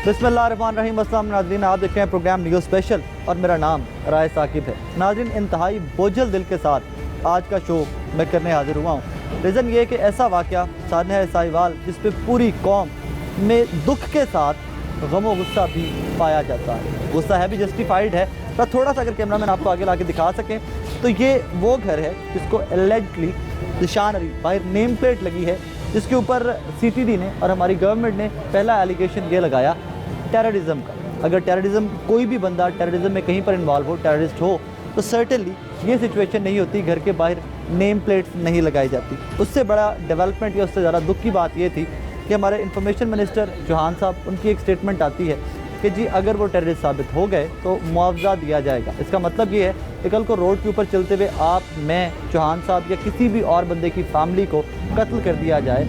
बिस्मिल्लाहिर्रहमानिर्रहीम। अस्सलाम नाज़रीन, आप देख रहे हैं प्रोग्राम न्यूज़ स्पेशल और मेरा नाम राय साकिब है। नाज़रीन, इंतहाई बोझल दिल के साथ आज का शो मैं करने हाजिर हुआ हूँ। रीज़न ये है कि ऐसा वाक़या सामने है साहिवाल जिस पे पूरी कौम में दुख के साथ गम व गुस्सा भी पाया जाता है। गुस्सा है भी जस्टिफाइड है। तो थोड़ा सा अगर कैमरामैन आपको आगे ला के दिखा सकें तो ये वो घर है जिसको एलिजेडली निशानरी बाहर नेम प्लेट लगी है, जिसके ऊपर सीटीडी ने और हमारी गवर्नमेंट ने पहला एलिगेशन ये लगाया टेररिज्म का। अगर टेररिज्म कोई भी बंदा टेररिज्म में कहीं पर इन्वॉल्व हो, टेररिस्ट हो, तो सर्टेनली ये सिचुएशन नहीं होती, घर के बाहर नेम प्लेट्स नहीं लगाई जाती। उससे बड़ा डेवलपमेंट या उससे ज़्यादा दुख की बात ये थी कि हमारे इंफॉर्मेशन मिनिस्टर चौहान साहब, उनकी एक स्टेटमेंट आती है कि जी अगर वो टेररिस्ट साबित हो गए तो मुआवजा दिया जाएगा। इसका मतलब ये है कि कल को रोड के ऊपर चलते हुए आप, मैं, चौहान साहब या किसी भी और बंदे की फैमिली को कत्ल कर दिया जाए,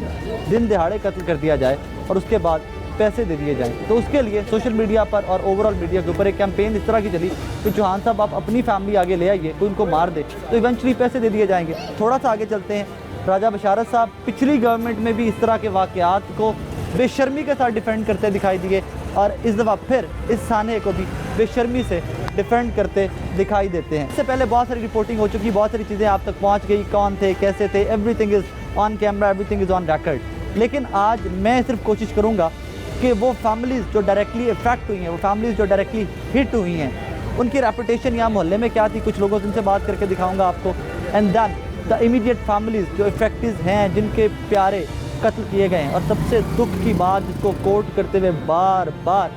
दिन दिहाड़े कत्ल कर दिया जाए और उसके बाद पैसे दे दिए जाएँ, तो उसके लिए सोशल मीडिया पर और ओवरऑल मीडिया के ऊपर एक कैंपेन इस तरह की चली कि चौहान साहब आप अपनी फैमिली आगे ले आइए, कोई उनको मार दे तो इवेंचुअली पैसे दे दिए जाएंगे। थोड़ा सा आगे चलते हैं, राजा बशारत साहब पिछली गवर्नमेंट में भी इस तरह के वाक़यात को बेशर्मी के साथ डिफेंड करते दिखाई दिए और इस दफ़ा फिर इस साने को भी बेशर्मी से डिफेंड करते दिखाई देते हैं। इससे पहले बहुत सारी रिपोर्टिंग हो चुकी, बहुत सारी चीज़ें आप तक पहुंच गई, कौन थे, कैसे थे, everything is on camera, everything is on record. लेकिन आज मैं सिर्फ कोशिश करूँगा कि वो फैमिलीज़ जो डायरेक्टली इफेक्ट हुई हैं, वो फैमिलीज़ जो डायरेक्टली हिट हुई हैं, उनकी रेपुटेशन यहाँ मोहल्ले में क्या थी, कुछ लोगों से उनसे बात करके दिखाऊँगा आपको। And then the immediate families जो इफेक्टिव हैं, जिनके प्यारे कत्ल किए गए हैं। और सबसे दुख की बात जिसको कोट करते हुए बार बार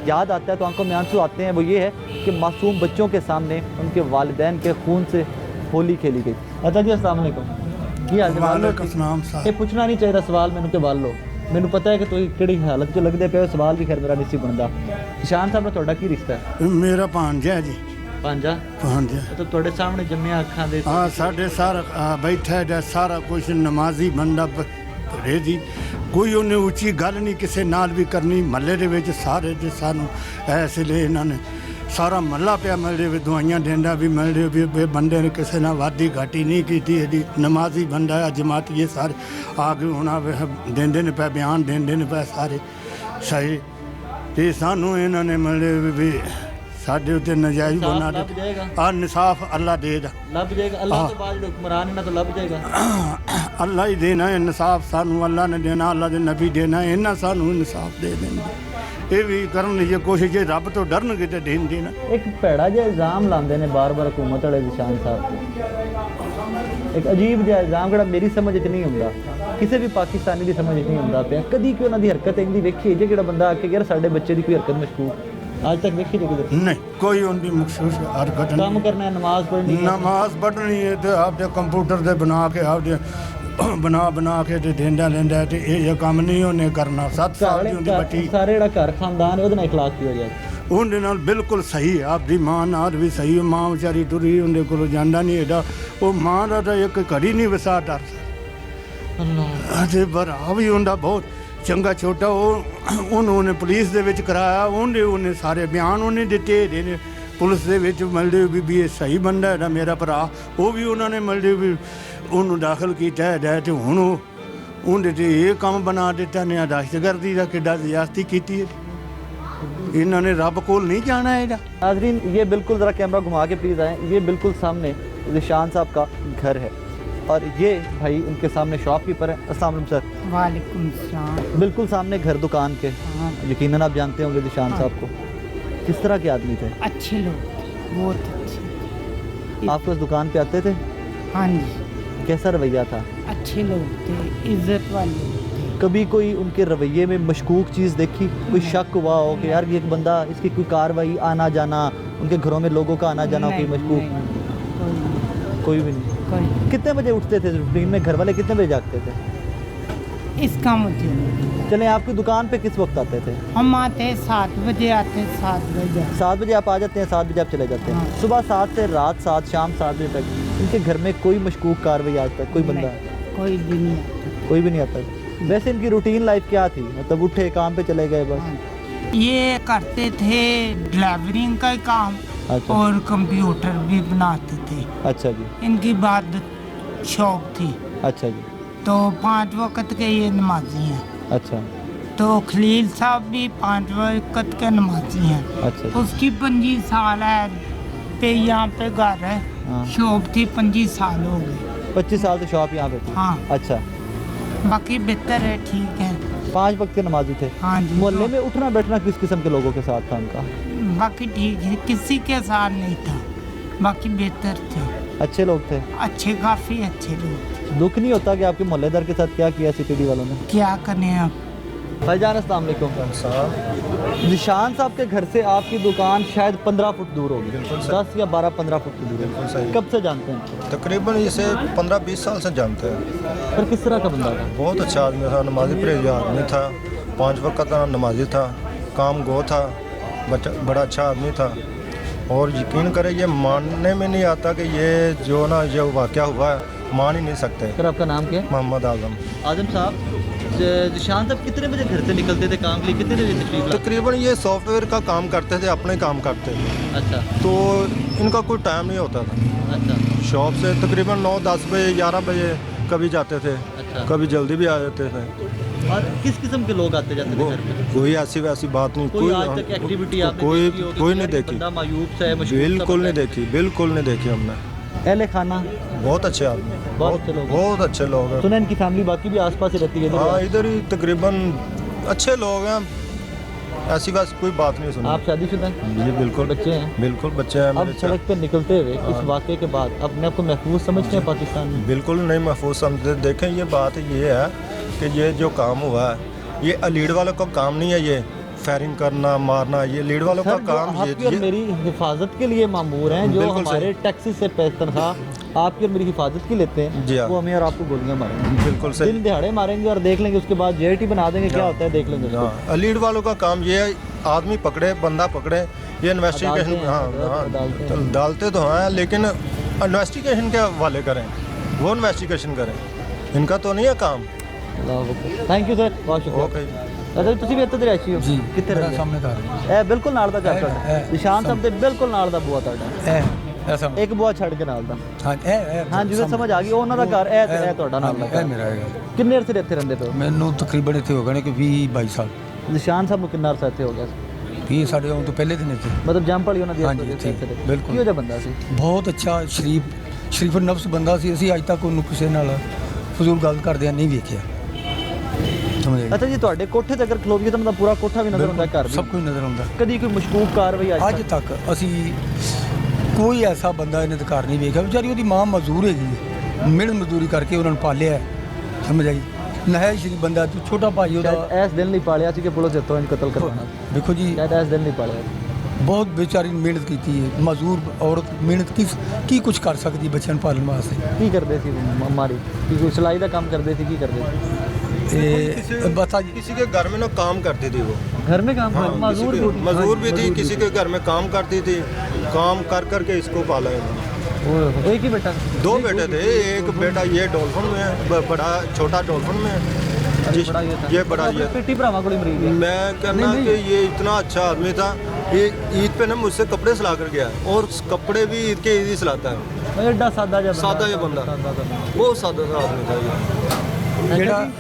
याद आता है तो आंखों में आंसू आते हैं, वो ये है कि मासूम बच्चों के सामने उनके वालिदैन के खून से होली खेली गई। अच्छा जी, अस्सलाम वालेकुम। ये ये पूछना नहीं चाहिए सवाल, मैंने के वाल लो, मैंने पता है कि तुम किहड़ी हालत च लगदे पे, सवाल भी खैर मेरा नहीं सी बनदा। निशान साहब, तुहाडा की रिश्ता है? मेरा भांजा है जी। भांजा? भांजा तो तुहाडे सामने जम्मिया अखां दे? हाँ, साढ़े सारा बैठा है, सारा कुछ नमाजी बंदा रे जी। कोई उन्हें उची गल नहीं किसी नाल भी करनी। महल्ले दे विच सारे जे सानू ऐसे ले इन्होंने सारा महल्ला पिया मिलदे वे, दवाइयां देंदा भी मिलदे भी, बंदे ने किसी ना वादी घाटी नहीं की। एडी नमाजी बंदा है, जमात ये सारे आगे होना देंदे ने पे, बयान देंदे ने पे सारे सही। ते सानू इन्होंने मिलदे भी साढ़े उत्ते नजायज़ बना दे। इंसाफ अल्लाह देगा, लब जाएगा। अल्लाह तो बाद हुक्मरान है ना, तो लब जाएगा। अल्लाह ही देना है इंसाफ, सानू अल्लाह ने देना, अल्लाह के नबी देना है, इन्ना सानू इंसाफ दे देंगे। ये भी करन ये कोशिश है, रब तो डरनगे तो देन देना। एक भैड़ा जिहा इल्जाम लाते हैं बार बार हुकूमत वाले निशान साहब, एक अजीब जिहा इल्जाम जिहड़ा मेरी समझ च नहीं आउंदा, किसी भी पाकिस्तानी की समझ नहीं आउंदा पिया। कदी कोई उन्हां दी हरकत इहदी वेखी जे जिहड़ा बंदा आके यार साडे बच्चे की कोई हरकत मशकूक आज तक वेखी किधर नहीं? कोई उनकी मखसूस हरकत काम करना है, नमाज पढ़नी है, नमाज पढ़नी है तो आपके कंप्यूटर से बना के आपके बना के तो देंदा लेंदा है, ये काम नहीं उन्हें करना। 7 साल की उनकी बच्ची, सारे जेड़ा घर खानदान है ਉਹਦੇ इखलाक की हो जाए उनके नाल बिल्कुल सही है। आपकी मां नाल भी सही है, मां बेचारी टुरी उनके को जाना नहीं एडा, वो मां का तो एक घड़ी नहीं वसा डर अल्लाह भरा भी उनका बहुत चंगा छोटा। उन्होंने पुलिस दे विच कराया, उन्हें सारे बयान उन्हें दिते ने पुलिस दे विच मिलदे भी ये सही बंदा है मेरा भरा, वो भी उन्होंने मिलदे भी उन्होंने दाखिल किया है। तो हुण उन्हें तो ये काम बना दिता ने, दहशतगर्दी का किड्डा ज्यादती की है। इन्होंने रब कोल नहीं जाना है। नाज़रीन, ये बिल्कुल ज़रा कैमरा घुमा के प्लीज़ आएँ, ये बिल्कुल सामने निशान साहब का घर है और ये भाई उनके सामने शॉपकीपर है। अस्सलाम वालेकुम सर। वालेकुम सलाम। बिल्कुल सामने घर दुकान के। हाँ। यकीनन आप जानते होंगे निशान साहब को, किस तरह के आदमी थे? अच्छे लोग, बहुत अच्छे। आपको उस दुकान पे आते थे? हाँ जी। कैसा रवैया था? अच्छे लोग थे, इज्जत वाले थे। कभी कोई उनके रवैये में मशकूक चीज़ देखी, कोई शक हुआ हो कि यार ये एक बंदा, इसकी कोई कार्रवाई, आना जाना, उनके घरों में लोगों का आना जाना, कोई मशकूक? कोई भी नहीं। कितने बजे उठते थे रूटीन में? घर वाले कितने बजे जागते थे? इसका मुझे नहीं। चले, आपकी दुकान पे किस वक्त आते थे? हम आते हैं 7 बजे, आते हैं 7 बजे। 7 बजे आप आ जाते हैं, 7 बजे आप चले जाते हैं। हाँ। सुबह 7 से रात 7, शाम 7 बजे तक इनके घर में कोई मशकूक कार्रवाई आज तक कोई बंदा? कोई भी नहीं आता। कोई भी नहीं आता। वैसे इनकी रूटीन लाइफ क्या थी? मतलब उठे, काम पे चले गए बस? हाँ। ये करते थे ड्राइवरिंग का काम। अच्छा। और कंप्यूटर भी बनाते थे। अच्छा जी। इनकी बात शौक थी। अच्छा जी। तो 5 वक्त के ये नमाजी हैं। अच्छा। तो खलील साहब भी 5 वक्त के नमाजी हैं। अच्छा उसकी 25 साल है पे यहाँ पे घर है, हाँ। शॉप थी 25 साल हो गए। 25 साल से शॉप यहाँ पे थी। हाँ अच्छा, बाकी बेहतर है, ठीक है। 5 वक्त के नमाजी थे। हाँ जी। मोहल्ले में उठना बैठना किस किस्म के लोगों के साथ था उनका? बाकी ठीक है, किसी के साथ नहीं था, बाकी बेहतर थे, अच्छे लोग थे। अच्छे, काफ़ी अच्छे लोग थे। दुख नहीं होता कि आपके मोहल्लेदार के साथ क्या किया सीपीडी वालों ने? क्या करें अब। भाईजान अस्सलाम वालेकुम। निशान साहब के घर से आपकी दुकान शायद 15 फुट दूर होगी, 10 या 12-15 फुट की दूर बिल्कुल है। सही। कब से जानते हैं? तकरीबन इसे 15-20 साल से जानते हैं। पर किस तरह का बंदा था? बहुत अच्छा आदमी था, नमाजी परहेज आदमी था, 5 वक्त का नमाजी था, काम गो था, बड़ा अच्छा आदमी था। और यकीन करें ये मानने में नहीं आता कि ये जो ना जो वाक़या हुआ है, मान ही नहीं सकते। सर आपका नाम क्या है? मोहम्मद आजम। आजम साहब, निशान साहब कितने बजे घर से निकलते थे काम के लिए, कितने बजे तशरीफ लाते? तकरीबन ये सॉफ्टवेयर का काम करते थे, अपने काम करते थे, अच्छा तो इनका कोई टाइम नहीं होता था। अच्छा शॉप से तकरीबन 9-10 बजे 11 बजे कभी जाते थे, अच्छा। कभी जल्दी भी आ जाते थे। और किस किस्म के लोग आते जाते थे घर पे? कोई ऐसी वैसी बात नहीं, कोई आज तक एक्टिविटी आपने कोई देखी होगी कोई कि नहीं यार ये देखी, बंदा मायूब सा है, मशहूर सा बिल्कुल बंदा नहीं है? देखी, बिल्कुल नहीं देखी हमने। अहले खाना बहुत अच्छे आदमी, बहुत अच्छे लोग हैं। बहुत अच्छे लोग हैं। सुना इनकी फैमिली बाकी भी आसपास ही रहती है इधर? हाँ, इधर ही तकरीबन अच्छे लोग हैं, ऐसी वैसी कोई बात नहीं सुनी। आप शादीशुदा हैं? जी बिल्कुल, बच्चे हैं? बिल्कुल बच्चे हैं अब मेरे चार। सड़क पे निकलते हुए इस वाक़े के बाद अपने आप को महफूज समझते हैं पाकिस्तान में? बिल्कुल नहीं महफूज समझते। देखें, ये बात ये है कि ये जो काम हुआ है, ये लीड वालों का काम नहीं है, ये फायरिंग करना मारना, ये लीड वालों का सर, जो काम आपकी और मेरी हिफाजत के लिए मामूर हैं, जो बिल्कुल हमारे टैक्सी से तनख्वाह आपकी और मेरी हिफाजत की लेते जी हैं, हाँ। वो हमें और आपको गोलियां मारेंगे, बिल्कुल सही। दिन दिहाड़े मारेंगे और देख लेंगे, उसके बाद जेटी बना देंगे, क्या होता है देख लेंगे उसको। हाँ, लीड वालों का काम ये है, आदमी पकड़े, बंदा पकड़े, ये इन्वेस्टिगेशन अदालतें हैं, हाँ अदालतें हाँ हैं। डालते तो हैं, लेकिन इन्वेस्टिगेशन के हवाले करें, वो इन्वेस्टिगेशन करें, इनका तो नहीं है काम। थैंक यू सर, बहुत शुक्रिया। ओके। अच्छा ਤੁਸੀਂ ਵੀ ਇੱਥੇ ਦੇ ਰਹਿਸ਼ੀ ਹੋ? ਜੀ ਕਿੱਥੇ ਮੇਰਾ ਰਹਿੰਦੇ? ਸਾਹਮਣੇ ਘਰ ਇਹ ਬਿਲਕੁਲ ਨਾਲ ਦਾ ਘਰ ਇਹ- ਤੁਹਾਡਾ? ਇਹ- ਨਿਸ਼ਾਨ ਸਾਹਿਬ ਦੇ ਬਿਲਕੁਲ ਨਾਲ ਦਾ ਬੂਆ ਤੁਹਾਡਾ? ਇਹ ਸਾਹਮਣੇ ਇੱਕ ਬੂਆ ਛੱਡ ਕੇ ਨਾਲ ਦਾ? ਹਾਂ ਇਹ ਹਾਂਜੀ ਉਹ ਸਮਝ ਆ ਗਈ, ਉਹਨਾਂ ਦਾ ਘਰ ਇਹ ਤੇ ਇਹ ਤੁਹਾਡਾ ਨਾਲ ਦਾ ਇਹ ਘਰ। ਮੇਰਾ ਹੈਗਾ। ਕਿੰਨੇ ਅਰਸੇ ਇੱਥੇ ਰਹਿੰਦੇ ਪਏ ਹੋ? ਮੈਨੂੰ ਤਕਰੀਬਨ ਇੱਥੇ ਹੋ ਗਏ ਨੇ ਕਿ 20-22 ਸਾਲ। ਨਿਸ਼ਾਨ ਸਾਹਿਬ ਨੂੰ ਕਿੰਨਾ ਅਰਸਾ ਇੱਥੇ ਹੋ ਗਿਆ ਸੀ? ਇਹ ਸਾਡੇ ਆਉਣ ਤੋਂ ਪਹਿਲੇ ਦਿਨ ਇੱਥੇ। ਮਤਲਬ ਜੰਮ ਵਾਲੀ ਉਹਨਾਂ ਦੀ ਹਾਂਜੀ, ਇੱਥੇ ਠੀਕ, ਇੱਥੇ ਦੇ। ਬਿਲਕੁਲ। ਕਿਹੋ ਜਿਹਾ ਬੰਦਾ ਸੀ? ਬਹੁਤ ਅੱਛਾ ਸ਼ਰੀਫ ਨਫਸ ਬੰਦਾ ਸੀ। ਅਸੀਂ ਅੱਜ ਤੱਕ ਉਹਨੂੰ ਕਿਸੇ ਨਾਲ ਫਜ਼ੂਲ ਗੱਲ ਕਰਦਿਆਂ ਨਹੀਂ ਵੇਖਿਆ। ਸਮਝੇ? ਅੱਛਾ ਜੀ, ਤੁਹਾਡੇ ਕੋਠੇ ਤੇ ਅਗਰ ਖਲੋਈਏ ਤਾਂ ਮਤਲਬ ਪੂਰਾ ਕੋਠਾ ਵੀ ਨਜ਼ਰ ਆਉਂਦਾ ਘਰ ਵੀ? ਸਭ ਕੁਝ ਨਜ਼ਰ ਆਉਂਦਾ। ਕਦੀ ਕੋਈ ਮਸ਼ਕੂਕ ਕਾਰਵਾਈ ਅੱਜ ਤੱਕ ਅਸੀਂ ਕੋਈ ਐਸਾ ਬੰਦਾ ਇਹਨੇ ਘਰ ਨਹੀਂ ਵੇਖਿਆ। ਵਿਚਾਰੀ ਉਹਦੀ ਮਾਂ ਮਜ਼ਦੂਰ ਹੈਗੀ ਹੈ, ਮਿਹਨਤ ਮਜ਼ਦੂਰੀ ਕਰਕੇ ਉਹਨਾਂ ਨੂੰ ਪਾਲਿਆ ਹੈ। ਸਮਝ ਆਈ? ਨਹਾਇ ਸ਼ਰੀ ਬੰਦਾ, ਤੂੰ ਛੋਟਾ ਭਾਈ ਉਹਦਾ। ਸ਼ਾਇਦ ਇਸ ਦਿਨ ਲਈ ਪਾਲਿਆ ਸੀ ਕਿ ਪੁਲਿਸ ਇੱਥੋਂ ਇਹਨੂੰ ਕਤਲ ਕਰਵਾਉਣਾ ਸੀ। ਦੇਖੋ ਜੀ, ਸ਼ਾਇਦ ਇਸ ਦਿਨ ਲਈ ਪਾਲਿਆ ਸੀ। ਬਹੁਤ ਬੇਚਾਰੀ ਨੇ ਮਿਹਨਤ ਕੀਤੀ ਹੈ। ਮਜ਼ਦੂਰ ਔਰਤ ਮਿਹਨਤ ਕੀ ਕੁਝ ਕਰ ਸਕਦੀ ਬੱਚਿਆਂ ਨੂੰ ਪਾਲਣ ਵਾਸਤੇ। ਕੀ ਕਰਦੇ ਸੀ ਮਾਰੀ? ਕੀ ਕੋਈ ਸਿਲਾਈ ਦਾ ਕੰਮ ਕਰਦੇ ਸੀ? ਕੀ ਕਰਦੇ ਸੀ? बता किसी के घर में ना काम करती थी वो। घर में काम? हाँ, मजदूर किसी के- मजदूर भी थी, किसी के घर में काम करती थी, काम कर करके इसको पाला है। एक ही बेटा? 2 बेटे थे, एक बेटा ये डॉल्फिन में है, बड़ा छोटा डॉल्फिन में है। जी, बड़ा ये था। ये बड़ा ये। पेटी भरावा को मरीज है। मैं कहना नहीं, कि ये इतना अच्छा आदमी था, ये ईद पे ना मुझसे कपड़े सिला कर गया, और कपड़े भी ईद के ईद ही सिलाता है। एडा सादा जा सादा ये बंदा, बहुत सादा सा आदमी था ये। ਜਿਹੜਾ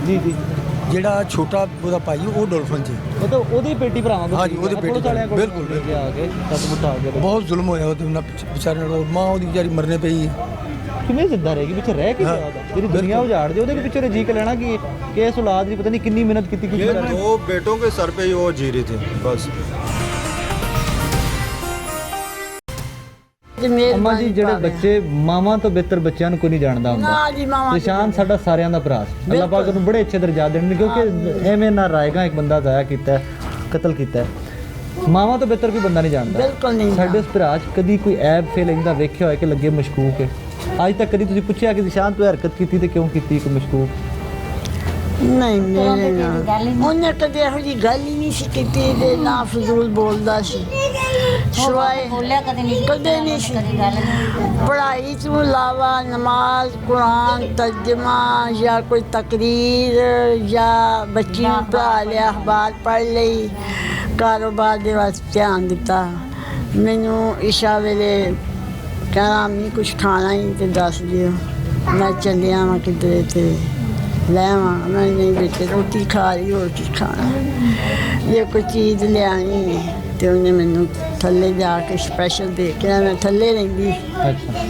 जी जी ਜਿਹੜਾ ਛੋਟਾ ਉਹਦਾ ਭਾਈ ਉਹ ਡੋਲਫਨ 'ਚ। मतलब ओदी पेटी भरावा को? ਹਾਂਜੀ, ਉਹਦੀ पेटी वाले को बिल्कुल, लेके आ गए, सत मुठा आ गए। ਬਹੁਤ ਜ਼ੁਲਮ ਹੋਇਆ ਉਹਦੇ ਨਾਲ ਵਿਚਾਰੇ ਨਾਲ। ਮਾਂ ਉਹਦੀ ਵਿਚਾਰੀ ਮਰਨੇ ਪਈ। ਕਿਵੇਂ ਜ਼ਿੰਦਾ ਰਹੇਗੀ? ਪਿੱਛੇ ਰਹਿ ਕੇ हाँ, ਗਿਆ ਉਹਦਾ? ਜਿਹੜੀ ਦੁਨੀਆ ਉਜਾੜ ਦੇ ਉਹਦੇ ਵੀ ਪਿੱਛੇ ਜੀ ਕੇ ਲੈਣਾ ਕਿ ਇਸ ਔਲਾਦ ਦੀ ਪਤਾ ਨਹੀਂ ਕਿੰਨੀ ਮਿਹਨਤ ਕੀਤੀ ਕੀ ये 2 बेटों के सर पे ही वो जी रही थी बस। ਅੰਮਾ ਜੀ, ਜਿਹੜੇ ਬੱਚੇ ਮਾਵਾਂ ਤੋਂ ਬਿਹਤਰ ਬੱਚਿਆਂ ਨੂੰ ਕੋਈ ਨਹੀਂ ਜਾਣਦਾ ਹੁੰਦਾ। ਨਾ ਜੀ, ਮਾਵਾਂ ਨਿਸ਼ਾਨ ਸਾਡਾ ਸਾਰਿਆਂ ਦਾ ਭਰਾ ਸੀ। ਅੱਲਾਹ ਪਾਕ ਨੂੰ ਬੜੇ ਅੱਛੇ ਦਰਜਾ ਦੇਣ, ਕਿਉਂਕਿ ਐਵੇਂ ਨਾ ਰਾਏਗਾ ਇੱਕ ਬੰਦਾ ਜ਼ਾਇਆ ਕੀਤਾ ਹੈ, ਕਤਲ ਕੀਤਾ ਹੈ। ਮਾਵਾਂ ਤੋਂ ਬਿਹਤਰ ਕੋਈ ਬੰਦਾ ਨਹੀਂ ਜਾਣਦਾ। ਬਿਲਕੁਲ ਨਹੀਂ ਸਾਡੇ ਉਸ ਭਰਾ 'ਚ ਕਦੀ ਕੋਈ ਐਬ ਫੇਲਿੰਗ ਦਾ ਵੇਖਿਆ ਹੋਇਆ ਕਿ ਲੱਗੇ ਮਸ਼ਕੂਕ ਹੈ? ਅੱਜ ਤੱਕ ਕਦੀ ਤੁਸੀਂ ਪੁੱਛਿਆ ਕਿ ਨਿਸ਼ਾਨ ਤੂੰ ਹਰਕਤ ਕੀਤੀ ਤੇ ਕਿਉਂ ਕੀਤੀ ਕੋਈ ਮਸ਼ਕੂਕ? ਨਹੀਂ, ਮੇਰੇ ਨਾਲ ਉਹਨੇ ਕਦੇ ਇਹੋ ਜਿਹੀ ਗੱਲ ਹੀ ਨਹੀਂ ਸੀ ਕੀਤੀ ਤੇ ਨਾ ਫਜ਼ੂਲ ਬੋਲਦਾ ਸੀ। ਸਿਵਾਏ ਕਦੇ ਨਹੀਂ ਸੀ। ਪੜ੍ਹਾਈ ਤੋਂ ਇਲਾਵਾ ਨਮਾਜ਼, ਕੁਰਾਨ, ਤਰਜਮਾ ਜਾਂ ਕੋਈ ਤਕਰੀਰ ਜਾਂ ਬੱਚੀ ਨੂੰ ਪੜ੍ਹਾ ਲਿਆ, ਅਖਬਾਰ ਪੜ੍ਹ ਲਈ, ਕਾਰੋਬਾਰ ਦੇ ਵੱਲ ਧਿਆਨ ਦਿੱਤਾ। ਮੈਨੂੰ ਇਸ਼ਾ ਵੇਲੇ ਕਹਿਣਾ ਨਹੀਂ ਕੁਛ ਖਾਣਾ ਹੀ ਤੇ ਦੱਸ ਦਿਓ, ਮੈਂ ਚੱਲਿਆ ਵਾਂ ਕਿਧਰੇ ਤੇ ਲੈ ਆਵਾਂ ਮੈਂ ਨਹੀਂ ਬੇਟੇ ਰੋਟੀ ਖਾ ਲਈ ਹੋਰ ਕੀ ਖਾਣਾ ਜੇ ਕੋਈ ਚੀਜ਼ ਲਿਆਣੀ ਹੈ ਤੇ ਉਹਨੇ ਮੈਨੂੰ ਥੱਲੇ ਜਾ ਕੇ ਸਪੈਸ਼ਲ ਦੇ ਕੇ ਮੈਂ ਥੱਲੇ ਰਹਿੰਦੀ ਅੱਛਾ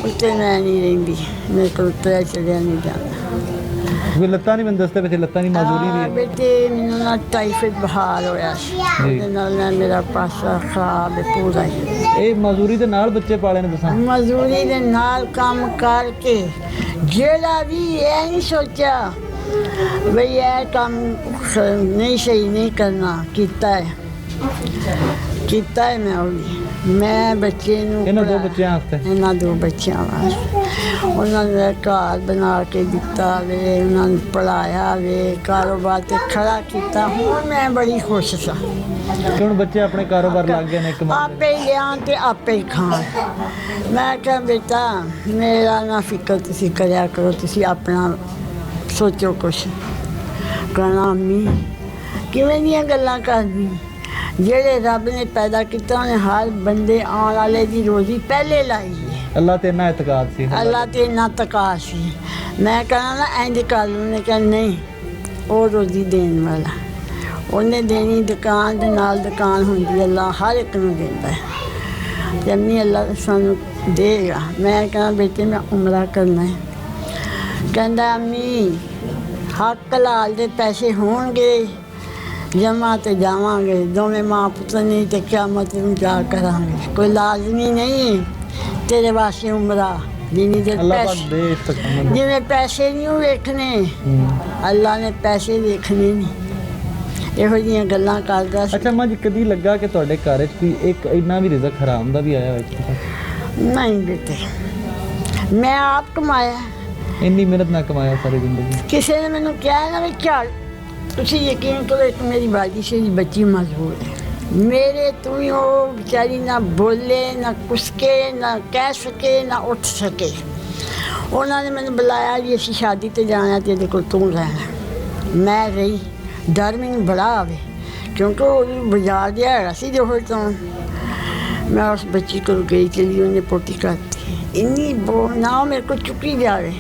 ਉੱਤੇ ਮੈਂ ਨਹੀਂ ਰਹਿੰਦੀ ਮੇਰੇ ਕੋਲ ਉੱਤੇ ਚੜਿਆ ਨਹੀਂ ਜਾਂਦਾ ਕੋਈ ਲੱਤਾਂ ਨਹੀਂ ਮੈਨੂੰ ਦੱਸਦੇ ਪਏ ਲੱਤਾਂ ਦੀ ਮਾਜ਼ੂਰੀ ਵੀ ਹੈ ਬੇਟੇ ਮੈਨੂੰ ਨਾ ਟਾਈਫਾਇਡ ਬੁਖਾਰ ਹੋਇਆ ਸੀ ਉਹਦੇ ਨਾਲ ਨਾ ਮੇਰਾ ਪਾਸਾ ਖਰਾਬ ਹੈ ਪੂਰਾ ਹੀ ਇਹ ਮਾਜ਼ੂਰੀ ਦੇ ਨਾਲ ਬੱਚੇ ਪਾਲੇ ਨੇ ਦੱਸਾਂ ਮਜ਼ਦੂਰੀ ਦੇ ਨਾਲ ਕੰਮ ਕਰਕੇ ਜਿਹੜਾ ਵੀ ਇਹ ਨਹੀਂ ਸੋਚਿਆ ਬਈ ਇਹ ਕੰਮ ਨਹੀਂ ਸਹੀ ਨਹੀਂ ਕਰਨਾ ਕੀਤਾ ਹੈ ਮੈਂ ਉਹ ਵੀ ਮੈਂ ਬੱਚੇ ਨੂੰ ਇਹਨਾਂ ਦੋ ਬੱਚਿਆਂ ਵਾਸਤੇ ਇਹਨਾਂ ਦੋ ਬੱਚਿਆਂ ਵਾਸਤੇ ਉਹਨਾਂ ਨੇ ਘਰ ਬਣਾ ਕੇ ਦਿੱਤਾ ਵੇ ਉਹਨਾਂ ਨੂੰ ਪੜ੍ਹਾਇਆ ਵੇ ਕਾਰੋਬਾਰ ਤੇ ਖੜਾ ਕੀਤਾ ਹੁਣ ਮੈਂ ਬੜੀ ਖੁਸ਼ ਸਾਂ ਕਿ ਹੁਣ ਬੱਚੇ ਆਪਣੇ ਕਾਰੋਬਾਰ ਲੱਗ ਗਏ ਨੇ ਕਮਾਉਣ ਆਪੇ ਹੀ ਲਿਆਉਣ ਤੇ ਆਪੇ ਹੀ ਖਾਣ ਮੈਂ ਕਿਹਾ ਬੇਟਾ ਮੇਰਾ ਨਾ ਫਿਕਰ ਤੁਸੀਂ ਕਰਿਆ ਕਰੋ ਤੁਸੀਂ ਆਪਣਾ ਸੋਚੋ ਕੁਛ ਕਹਿਣਾ ਅੰਮੀ ਕਿਵੇਂ ਦੀਆਂ ਗੱਲਾਂ ਕਰਦੀ ਜਿਹੜੇ ਰੱਬ ਨੇ ਪੈਦਾ ਕੀਤਾ ਉਹਨੇ ਹਰ ਬੰਦੇ ਆਉਣ ਵਾਲੇ ਦੀ ਰੋਜ਼ੀ ਪਹਿਲੇ ਲਾਈ ਹੈ ਅੱਲਾਹ ਤੇ ਇੰਨਾ ਇਤਕਾਦ ਸੀ ਅੱਲਾ ਤੇ ਇੰਨਾ ਤਕਾਸ਼ ਸੀ ਮੈਂ ਕਹਿਣਾ ਨਾ ਇੰਝ ਕਰ ਲੂ ਨੇ ਕਿਹਾ ਨਹੀਂ ਉਹ ਰੋਜ਼ੀ ਦੇਣ ਵਾਲਾ ਉਹਨੇ ਦੇਣੀ ਦੁਕਾਨ ਦੇ ਨਾਲ ਦੁਕਾਨ ਹੁੰਦੀ ਅੱਲਾ ਹਰ ਇੱਕ ਨੂੰ ਦਿੰਦਾ ਹੈ ਤੇ ਅੰਮੀ ਅੱਲਾ ਸਾਨੂੰ ਦੇਗਾ ਮੈਂ ਕਹਾਂ ਬੇਟੇ ਮੈਂ ਉਮਰਾ ਕਰਨਾ ਹੈ ਕਹਿੰਦਾ ਅੰਮੀ ਹੱਕ ਲਾਲ ਦੇ ਪੈਸੇ ਹੋਣਗੇ ਜਮਾ ਤੇ ਜਾਵਾਂਗੇ ਦੋਵੇਂ ਮਾਂ ਪੁੱਤ ਨਹੀਂ ਤੇ ਕਿਆਮਤ ਨੂੰ ਜਾ ਕਰਾਂਗੇ ਕੋਈ ਲਾਜ਼ਮੀ ਨਹੀਂ ਤੇਰੇ ਵਾਸਤੇ ਉਮਰਾ ਜਿੰਨੀ ਦੇ ਅੱਲਾਹ ਪਾਕ ਪੈਸੇ ਦੇ ਇਸਤਕਾਮਤ ਜਿਵੇਂ ਪੈਸੇ ਨਹੀਂ ਵੇਖਣੇ ਅੱਲਾ ਨੇ ਪੈਸੇ ਵੇਖਣੇ ਨਹੀਂ ਇਹੋ ਜਿਹੀਆਂ ਗੱਲਾਂ ਕਰਦਾ ਸੀ ਅੱਛਾ ਮਾਂ ਜੀ ਕਦੀ ਲੱਗਾ ਕਿ ਤੁਹਾਡੇ ਘਰ 'ਚ ਕੋਈ ਇੱਕ ਇੰਨਾ ਵੀ ਰਿਜ਼ਕ ਹਰਾਮ ਦਾ ਵੀ ਆਇਆ ਹੋਇਆ ਨਹੀਂ ਬੇਟੇ ਮੈਂ ਆਪ ਕਮਾਇਆ ਇੰਨੀ ਮਿਹਨਤ ਨਾ ਕਮਾਇਆ ਸਾਰੀ ਜ਼ਿੰਦਗੀ ਕਿਸੇ ਨੇ ਮੈਨੂੰ ਕਿਹਾ ਨਾ ਵੀ ਚੱਲ ਤੁਸੀਂ ਯਕੀਨ ਕਰੋ ਇੱਕ ਮੇਰੀ ਬਾਜੀ ਸੀ ਬੱਚੀ ਮਜ਼ਬੂਰ ਹੈ ਮੇਰੇ ਤੋਂ ਹੀ ਉਹ ਵਿਚਾਰੀ ਨਾ ਬੋਲੇ ਨਾ ਕੁਸਕੇ ਨਾ ਕਹਿ ਸਕੇ ਨਾ ਉੱਠ ਸਕੇ ਉਹਨਾਂ ਨੇ ਮੈਨੂੰ ਬੁਲਾਇਆ ਜੀ ਅਸੀਂ ਸ਼ਾਦੀ 'ਤੇ ਜਾਣਾ ਤੇ ਇਹਦੇ ਕੋਲ ਤੂੰ ਰਹਿਣਾ ਮੈਂ ਰਹੀ ਡਰ ਮੈਨੂੰ ਬੜਾ ਆਵੇ ਕਿਉਂਕਿ ਉਹ ਬਾਜ਼ਾਰ ਦੇ ਹੈਗਾ ਸੀ ਜੋ ਤੋਂ ਮੈਂ ਉਸ ਬੱਚੀ ਕੋਲ ਗਈ ਚਲੀ ਉਹਨੇ ਪੋਟੀ ਕਰਤੀ ਇੰਨੀ ਨਾ ਮੇਰੇ ਕੋਲ ਚੁੱਕੀ ਜਾਵੇ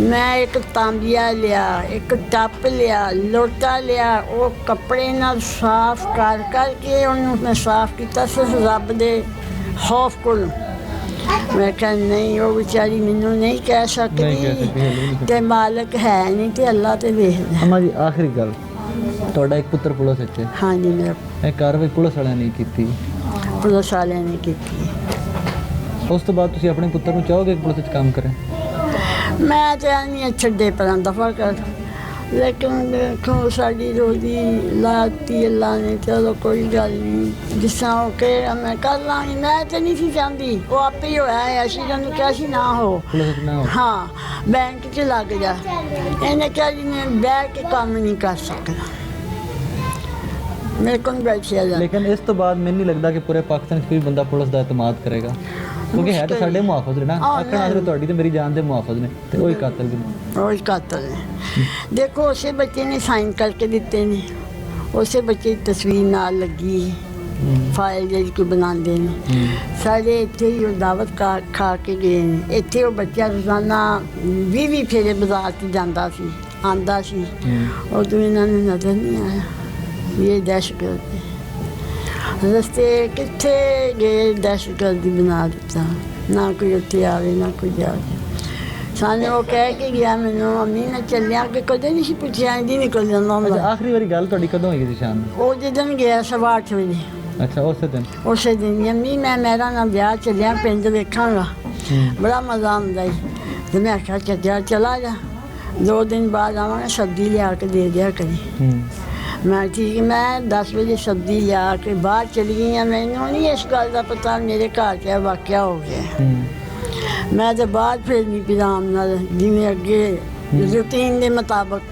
ਮੈਂ ਇੱਕ ਤਾਂਬੀਆ ਲਿਆ ਇੱਕ ਟੱਪ ਲਿਆ ਲੋਟਾ ਲਿਆ ਉਹ ਕੱਪੜੇ ਨਾਲ ਸਾਫ਼ ਕਰ ਕਰਕੇ ਉਹਨੂੰ ਮੈਂ ਸਾਫ਼ ਕੀਤਾ ਸਿਰਫ ਰੱਬ ਦੇ ਖੌਫ ਕੋਲ ਮੈਂ ਕਿਹਾ ਨਹੀਂ ਉਹ ਵਿਚਾਰੀ ਮੈਨੂੰ ਨਹੀਂ ਕਹਿ ਸਕਦੀ ਤੇ ਮਾਲਕ ਹੈ ਨਹੀਂ ਤੇ ਅੱਲਾ ਤੇ ਵੇਖਦਾ ਅਮਾ ਜੀ ਆਖਰੀ ਗੱਲ ਤੁਹਾਡਾ ਇੱਕ ਪੁੱਤਰ ਪੁਲਿਸ ਵਿੱਚ ਹੈ ਹਾਂਜੀ ਮੇਰਾ ਇਹ ਕਾਰਵਾਈ ਪੁਲਿਸ ਵਾਲਿਆਂ ਨੇ ਕੀਤੀ ਪੁਲਿਸ ਵਾਲਿਆਂ ਨੇ ਕੀਤੀ ਉਸ ਤੋਂ ਬਾਅਦ ਤੁਸੀਂ ਆਪਣੇ ਪੁੱਤਰ ਨੂੰ ਚਾਹੋਗੇ ਕਿ ਪੁਲਿਸ ਵਿੱਚ ਕੰਮ ਕਰੇ ਮੈਂ ਤਾਂ ਨਹੀਂ ਛੱਡੇ ਪਰਾਂ ਦਫਾ ਕਰ ਲੇਕਿਨ ਦੇਖੋ ਸਾਡੀ ਰੋਜ਼ੀ ਲਾਤੀ ਅੱਲਾ ਨੇ ਚਲੋ ਕੋਈ ਗੱਲ ਨਹੀਂ ਜਿਸ ਤਰ੍ਹਾਂ ਉਹ ਕਹੇਗਾ ਮੈਂ ਕਰ ਲਾਂਗੀ ਮੈਂ ਤਾਂ ਨਹੀਂ ਸੀ ਚਾਹੁੰਦੀ ਉਹ ਆਪੇ ਹੀ ਹੋਇਆ ਹੈ ਅਸੀਂ ਉਹਨੂੰ ਕਿਹਾ ਸੀ ਨਾ ਹੋ ਪੁਲਿਸ ਵਿੱਚ ਨਾ ਹੋ ਹਾਂ ਬੈਂਕ 'ਚ ਲੱਗ ਜਾ ਇਹਨੇ ਕਿਹਾ ਜੀ ਮੈਂ ਬੈਠ ਕੇ ਕੰਮ ਨਹੀਂ ਕਰ ਸਕਦਾ ਮੇਰੇ ਕੋਲ ਬੈਠਿਆ ਜਾ ਲੇਕਿਨ ਇਸ ਤੋਂ ਬਾਅਦ ਮੈਨੂੰ ਨਹੀਂ ਲੱਗਦਾ ਕਿ ਪੂਰੇ ਪਾਕਿਸਤਾਨ 'ਚ ਕੋਈ ਬੰਦਾ ਪੁਲਿਸ ਦਾ ਇਤਮਾਦ ਕਰੇਗਾ ਕਿਉਂਕਿ ਹੈ ਤਾਂ ਸਾਡੇ ਮੁਹਾਫਿਜ਼ ਨੇ ਨਾ ਆਖਣ ਆਖਰ ਤੁਹਾਡੀ ਤੇ ਮੇਰੀ ਜਾਨ ਦੇ ਮੁਹਾਫਿਜ਼ ਨੇ ਤੇ ਉਹੀ ਕਾਤਲ ਵੀ ਨੇ ਉਹੀ ਕਾਤਲ ਨੇ ਦੇਖੋ ਉਸੇ ਬੱਚੇ ਨੇ ਸਾਈਨ ਕਰਕੇ ਦਿੱਤੇ ਨੇ ਉਸੇ ਬੱਚੇ ਦੀ ਤਸਵੀਰ ਨਾਲ ਲੱਗੀ ਫਾਈਲ ਜਿਹੜੀ ਕੋਈ ਬਣਾਉਂਦੇ ਨੇ ਸਾਡੇ ਇੱਥੇ ਹੀ ਉਹ ਦਾਵਤ ਖਾ ਕੇ ਗਏ ਨੇ ਇੱਥੇ ਉਹ ਬੱਚਾ ਰੋਜ਼ਾਨਾ 20 ਫੇਰੇ ਬਾਜ਼ਾਰ 'ਚ ਜਾਂਦਾ ਸੀ ਆਉਂਦਾ ਸੀ ਉਦੋਂ ਇਹਨਾਂ ਨੂੰ ਨਜ਼ਰ ਨਹੀਂ ਆਇਆ ਵੀ ਇਹ ਦਹਿਸ਼ਤਗਰਦ ਰਸਤੇ ਕਿੱਥੇ ਗਏ ਦਹਿਸ਼ਤਗਰਦੀ ਬਣਾ ਦਿੱਤਾ ਨਾ ਕੋਈ ਉੱਥੇ ਆਵੇ ਨਾ ਕੋਈ ਜਾਵੇ ਸਾਨੂੰ ਉਹ ਕਹਿ ਕੇ ਗਿਆ ਮੈਨੂੰ ਅੰਮੀ ਨੇ ਚੱਲਿਆ ਕਿ ਕਦੇ ਨਹੀਂ ਸੀ ਪੁੱਛਿਆ ਇੰਦੀ ਨਿਕਲ ਜਾਂਦਾ ਅੱਛਾ ਹੁੰਦਾ ਆਖਰੀ ਵਾਰੀ ਗੱਲ ਤੁਹਾਡੀ ਕਦੋਂ ਹੋਈ ਸੀ ਸ਼ਾਮ ਨੂੰ ਉਹ ਜਿੱਦਣ ਗਿਆ 8:30 ਵਜੇ ਅੱਛਾ ਉਸੇ ਦਿਨ ਅੰਮੀ ਮੈਂ ਮੇਰਾ ਨਾ ਵਿਆਹ ਚੱਲਿਆ ਪਿੰਡ ਵੇਖਾਂਗਾ ਬੜਾ ਮਜ਼ਾ ਆਉਂਦਾ ਸੀ ਤੇ ਮੈਂ ਆਖਿਆ ਚੱਲਿਆ ਚਲਾ ਜਾ 2 ਦਿਨ ਬਾਅਦ ਆਵਾਂਗਾ ਸਬਜ਼ੀ ਲਿਆ ਕੇ ਦੇ ਦਿਆ ਕਰੀ ਮੈਂ ਠੀਕ ਮੈਂ 10 ਵਜੇ ਸਬਜ਼ੀ ਲਿਆ ਕੇ ਬਾਹਰ ਚਲੀ ਗਈ ਹਾਂ ਮੈਨੂੰ ਨਹੀਂ ਇਸ ਗੱਲ ਦਾ ਪਤਾ ਮੇਰੇ ਘਰ 'ਚ ਵਾਕਿਆ ਹੋ ਗਿਆ ਮੈਂ ਤਾਂ ਬਾਹਰ ਫਿਰ ਨਹੀਂ ਪਿਰਾਮ ਨਾਲ ਜਿਵੇਂ ਅੱਗੇ ਰੂਟੀਨ ਦੇ ਮੁਤਾਬਕ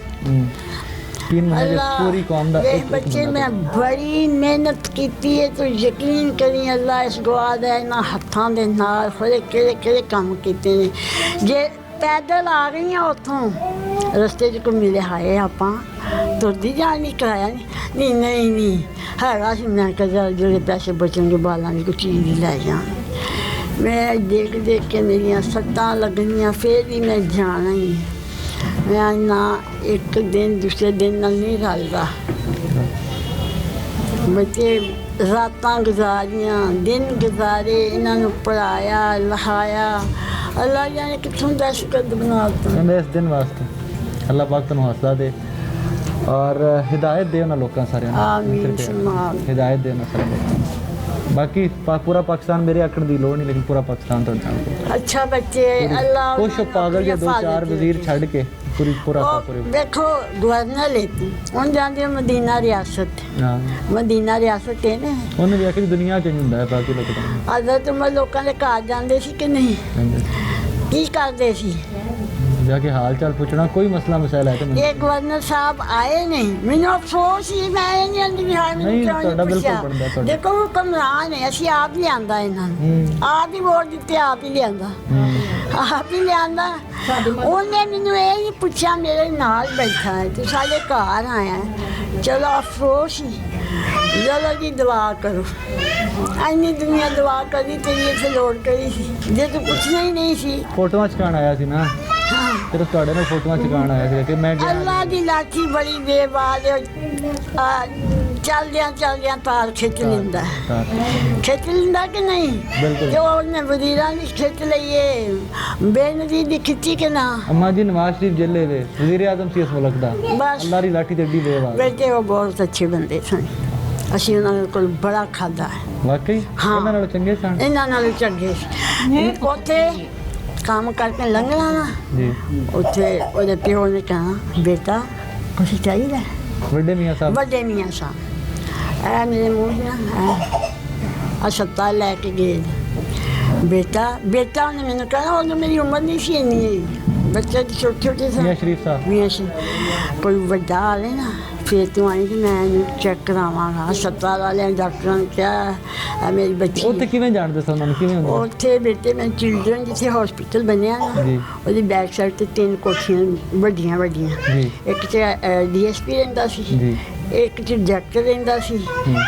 ਪੂਰੀ ਕੌਮ ਦਾ ਇਹ ਬੱਚੇ ਮੈਂ ਬੜੀ ਮਿਹਨਤ ਕੀਤੀ ਹੈ ਤੂੰ ਯਕੀਨ ਕਰੀ ਅੱਲਾ ਇਸ ਦੁਆ ਦਾ ਇਹਨਾਂ ਹੱਥਾਂ ਦੇ ਨਾਲ ਹੋਏ ਕਿਹੜੇ ਕੰਮ ਕੀਤੇ ਨੇ ਜੇ ਪੈਦਲ ਆ ਗਈਆਂ ਉੱਥੋਂ ਰਸਤੇ 'ਚ ਕੋਈ ਮਿਲੇ ਹਾਏ ਆਪਾਂ ਤੁਰਦੀ ਜਾਣ ਨਹੀਂ ਕਰਾਇਆ ਨਹੀਂ ਹੈਗਾ ਸੀ ਮੈਂ ਕਿਹਾ ਜਿਹੜੇ ਪੈਸੇ ਬਚਣਗੇ ਬਾਲਾਂਗੇ ਕੋਈ ਚੀਜ਼ ਲੈ ਜਾਣ ਮੈਂ ਦੇਖ ਕੇ ਮੇਰੀਆਂ ਸੱਟਾਂ ਲੱਗਣੀਆਂ ਫਿਰ ਵੀ ਮੈਂ ਜਾਣਾ ਹੀ ਮੈਂ ਨਾ ਇੱਕ ਦਿਨ ਦੂਸਰੇ ਦਿਨ ਨਾਲ ਨਹੀਂ ਰਲਦਾ। ਬੱਚੇ ਰਾਤਾਂ ਗੁਜ਼ਾਰੀਆਂ, ਦਿਨ ਗੁਜ਼ਾਰੇ, ਇਹਨਾਂ ਨੂੰ ਪੜ੍ਹਾਇਆ ਲਿਖਾਇਆ। ਅੱਲਾ ਜਾਣੇ ਕਿੱਥੋਂ ਦਾ ਸ਼ੁਕਰ ਬਣਾਤਾ। ਕਹਿੰਦੇ ਇਸ ਦਿਨ ਵਾਸਤੇ ਅੱਲਾਹ ਪਾਕ ਤੁਹਾਨੂੰ ਹੌਸਲਾ ਦੇ ਔਰ ਹਿਦਾਇਤ ਦੇ ਉਹਨਾਂ ਲੋਕਾਂ ਸਾਰਿਆਂ ਨੂੰ। ਆਮੀਨ ਸਮਾਨ। ਹਿਦਾਇਤ ਦੇ ਉਹਨਾਂ ਸਾਰਿਆਂ ਨੂੰ। ਬਾਕੀ ਪੂਰਾ ਪਾਕਿਸਤਾਨ ਮੇਰੇ ਆਖਣ ਦੀ ਲੋੜ ਨਹੀਂ, ਲੇਕਿਨ ਪੂਰਾ ਪਾਕਿਸਤਾਨ ਤੁਹਾਡੇ ਨਾਲ ਅੱਛਾ ਬੱਚੇ ਅੱਲਾ ਕੁਛ ਪਾਗਲ ਜੇ 2-4 ਵਜ਼ੀਰ ਛੱਡ ਕੇ ਪੂਰਾ देखो गवर्नर लेती ਹੁਣ ਜਾਂਦੇ ਮਦੀਨਾ ਰਿਆਸਤ। ਹਾਂ ਮਦੀਨਾ ਰਿਆਸਤ ਹੈ ਨਾ। ਉਹਨੇ ਵੀ ਆਖਿਰ ਦੁਨੀਆ ਚ ਹੁੰਦਾ ਹੈ ਬਾਕੀ ਲੋਕਾਂ ਦਾ। ਅਦਰ ਤੁਮ ਲੋਕਾਂ ਦੇ ਘਰ ਜਾਂਦੇ ਸੀ ਕਿ ਨਹੀਂ? ਕੀ ਕਰਦੇ ਸੀ? जाके हाल चाल पूछना, कोई मसला मसाइल है तो ये गवर्नर साहब आए नहीं, मैंने अफसोस ही मैं नहीं आंदी बिहार में। नहीं, ਤੁਹਾਡਾ ਬਿਲਕੁਲ ਬਣਦਾ ਤੁਹਾਡਾ। देखो हुक्मरान है, ਅਸੀਂ ਆਪ ਲਿਆਂਦਾ ਇਹਨਾਂ ਨੂੰ, ਆਪ ਹੀ ਵੋਟ ਦਿੱਤੇ, ਆਪ ਹੀ ਲਿਆਂਦਾ, ਆਪ ਹੀ ਲਿਆਂਦਾ। ਉਹਨੇ ਮੈਨੂੰ ਇਹ ਨਹੀਂ ਪੁੱਛਿਆ, ਮੇਰੇ ਨਾਲ ਬੈਠਾ ਹੈ ਤੇ ਸਾਡੇ ਘਰ ਆਇਆ ਹੈ। ਚਲੋ ਅਫਸੋਸ ਹੀ, ਚਲੋ ਜੀ ਦੁਆ ਕਰੋ। ਇੰਨੀ ਦੁਨੀਆ ਦੁਆ ਕਰੀ ਤੇਰੀ ਇੱਥੇ ਲੋੜ ਕਰੀ ਸੀ, ਜੇ ਤੂੰ ਪੁੱਛਣਾ ਹੀ ਨਹੀਂ ਸੀ। ਫੋਟੋਆਂ ਚਕਾਣ ਆਇਆ ਸੀ ਨਾ, ਸਿਰਫ ਤੁਹਾਡੇ ਨਾਲ ਫੋਟੋਆਂ ਚਕਾਣ ਆਇਆ ਸੀ ਕਿ ਮੈਂ ਅੱਲਾ ਦੀ ਲਾਠੀ ਬੜੀ ਬੇਬਾਦ ਚਲਦਿਆਂ ਤਾਰ ਖਿੱਚ ਲੈਂਦਾ। ਖਿੱਚ ਲੈਂਦਾ ਕਿ ਨਹੀਂ? ਬਿਲਕੁਲ। ਜੋ ਉਹਨੇ ਵਜ਼ੀਰਾਂ ਦੀ ਖਿੱਚ ਲਈਏ, ਬੇਨਜ਼ੀਰ ਦੀ ਖਿੱਚੀ ਕਿ ਨਾ। अम्मा जी नवाज शरीफ जेले वे वजीर आजम सी इस मुल्क दा, बस। अल्लाह दी लाठी ते डी बेवार। ਬੇਟੇ ਉਹ ਬਹੁਤ ਅੱਛੇ ਬੰਦੇ ਸਨ, ਅਸੀਂ ਉਹਨਾਂ ਕੋਲ ਬੜਾ ਖਾਧਾ ਹੈ। वाकई हाँ। ਇਹਨਾਂ ਨਾਲ ਚੰਗੇ ਸਨ ਇਹਨਾਂ ਨਾਲ ਚੰਗੇ ਸੀ। ਉੱਥੇ ਕੰਮ ਕਰਕੇ ਲੰਘਣਾ ਨਾ, ਜੀ। ਉੱਥੇ ਉਹਦੇ ਪਿਓ ਨੇ ਕਹਿਣਾ ਬੇਟਾ ਕੁਛ ਚਾਹੀਦਾ? ਵੱਡੇ ਮੀਆਂ ਸਾਹਿਬ ਵੱਡੇ ਮੀਆਂ ਸਾਹਿਬ ਐ ਮੇਰੇ ਮੂੰਹ ਨਾਲ ਹਸਪਤਾਲ ਲੈ ਕੇ ਗਏ। ਬੇਟਾ ਉਹਨੇ ਮੈਨੂੰ ਕਹਿਣਾ, ਉਦੋਂ ਮੇਰੀ ਉਮਰ ਨਹੀਂ ਸੀ ਇੰਨੀ, ਬੱਚੇ ਛੋਟੇ ਛੋਟੇ ਸਨ। ਮੀਆਂ ਸ਼ਰੀਫ ਸਾਹਿਬ ਮੀਆਂ ਸੀ ਕੋਈ ਵੱਡਾ ਆਵੇ ਨਾ ਫਿਰ ਤੂੰ ਆਈ ਕਿ ਮੈਂ ਇਹਨੂੰ ਚੈੱਕ ਕਰਾਵਾਂਗਾ। ਹਸਪਤਾਲ ਵਾਲਿਆਂ ਡਾਕਟਰਾਂ ਨੇ ਕਿਹਾ ਮੇਰੀ ਬੱਚੀ। ਉੱਥੇ ਕਿਵੇਂ ਜਾਣਦੇ ਸਨ ਉਹਨਾਂ ਨੂੰ, ਕਿਵੇਂ ਹੁੰਦਾ? ਉੱਥੇ ਬੇਟੇ ਮੈਂ ਚਿਲਡਰਨ ਜਿੱਥੇ ਹਸਪੀਟਲ ਬਣਿਆ ਨਾ, ਜੀ। ਉਹਦੀ ਬੈਕ ਸਾਈਡ ਤੇ 3 ਕੋਠੀਆਂ ਵੱਡੀਆਂ ਜੀ। ਇੱਕ 'ਚ DSP ਰਹਿੰਦਾ ਸੀ, ਜੀ। ਇੱਕ 'ਚ ਡਾਇਰੈਕਟਰ ਰਹਿੰਦਾ ਸੀ,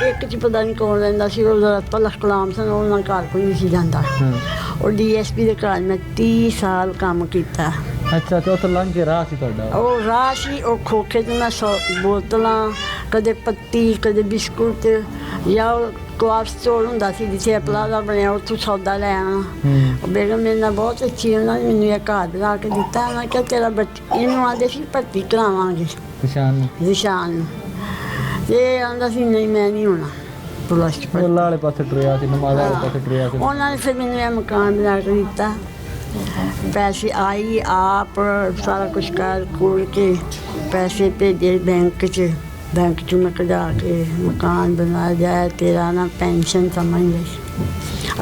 ਇੱਕ 'ਚ ਪਤਾ ਨਹੀਂ ਕੌਣ ਰਹਿੰਦਾ ਸੀ। ਉਹ ਜ਼ਰਾ ਤਲਖ ਕਲਾਮ ਸਨ, ਉਹਨਾਂ ਘਰ ਕੋਈ ਨਹੀਂ ਸੀ ਜਾਂਦਾ। ਉਹ DSP ਦੇ ਘਰ ਮੈਂ 30 ਸਾਲ ਕੰਮ ਕੀਤਾ। ਅੱਛਾ ਤੇ ਉੱਥੇ ਲੰਘ ਕੇ ਰਾਹ ਸੀ ਤੁਹਾਡਾ? ਉਹ ਰਾਹ ਸੀ, ਉਹ ਖੋਖੇ 'ਚ ਮੈਂ 100 ਬੋਤਲਾਂ, ਕਦੇ ਪੱਤੀ, ਕਦੇ ਬਿਸਕੁਟ, ਜਾਂ ਕਵਾਫ ਸਟੋਰ ਹੁੰਦਾ ਸੀ ਜਿੱਥੇ ਪਲਾਜ਼ਾ ਬਣਿਆ, ਉੱਥੋਂ ਸੌਦਾ ਲੈ ਆਉਣਾ। ਉਹ ਬੇਗਮ ਮੇਰੇ ਨਾਲ ਬਹੁਤ ਅੱਛੀ, ਉਹਨਾਂ ਨੇ ਮੈਨੂੰ ਇਹ ਘਰ ਬਣਾ ਕੇ ਦਿੱਤਾ। ਮੈਂ ਕਿਹਾ ਤੇਰਾ ਬੱਚਾ, ਇਹਨੂੰ ਆਉਂਦੇ ਸੀ ਭਰਤੀ ਕਰਾਵਾਂਗੇ ਨਿਸ਼ਾਨ ਨੂੰ, ਤੇ ਆਉਂਦਾ ਸੀ ਨਹੀਂ ਮੈਂ ਨਹੀਂ ਹੋਣਾ ਪਲੱਸ ਟੂ। ਅੱਲਾਹ ਵਾਲੇ ਪਾਸੇ ਟੁਰਿਆ ਸੀ, ਨਮਾਜ਼ ਵਾਲੇ ਪਾਸੇ ਟੁਰਿਆ ਸੀ। ਉਹਨਾਂ ਨੇ ਫਿਰ ਮੈਨੂੰ ਇਹ ਮਕਾਨ ਬਣਾ ਕੇ ਦਿੱਤਾ। ਪੈਸੇ ਆਈ ਆਪ ਸਾਰਾ ਕੁਛ ਕਰ ਕੋਲ ਕੇ ਪੈਸੇ ਭੇਜੇ ਬੈਂਕ 'ਚ ਮੈਂ ਕਢਾ ਕੇ ਮਕਾਨ ਬਣਾ ਜਾਏ। ਤੇਰਾ ਨਾ ਪੈਨਸ਼ਨ ਸਮਝ ਲੈ।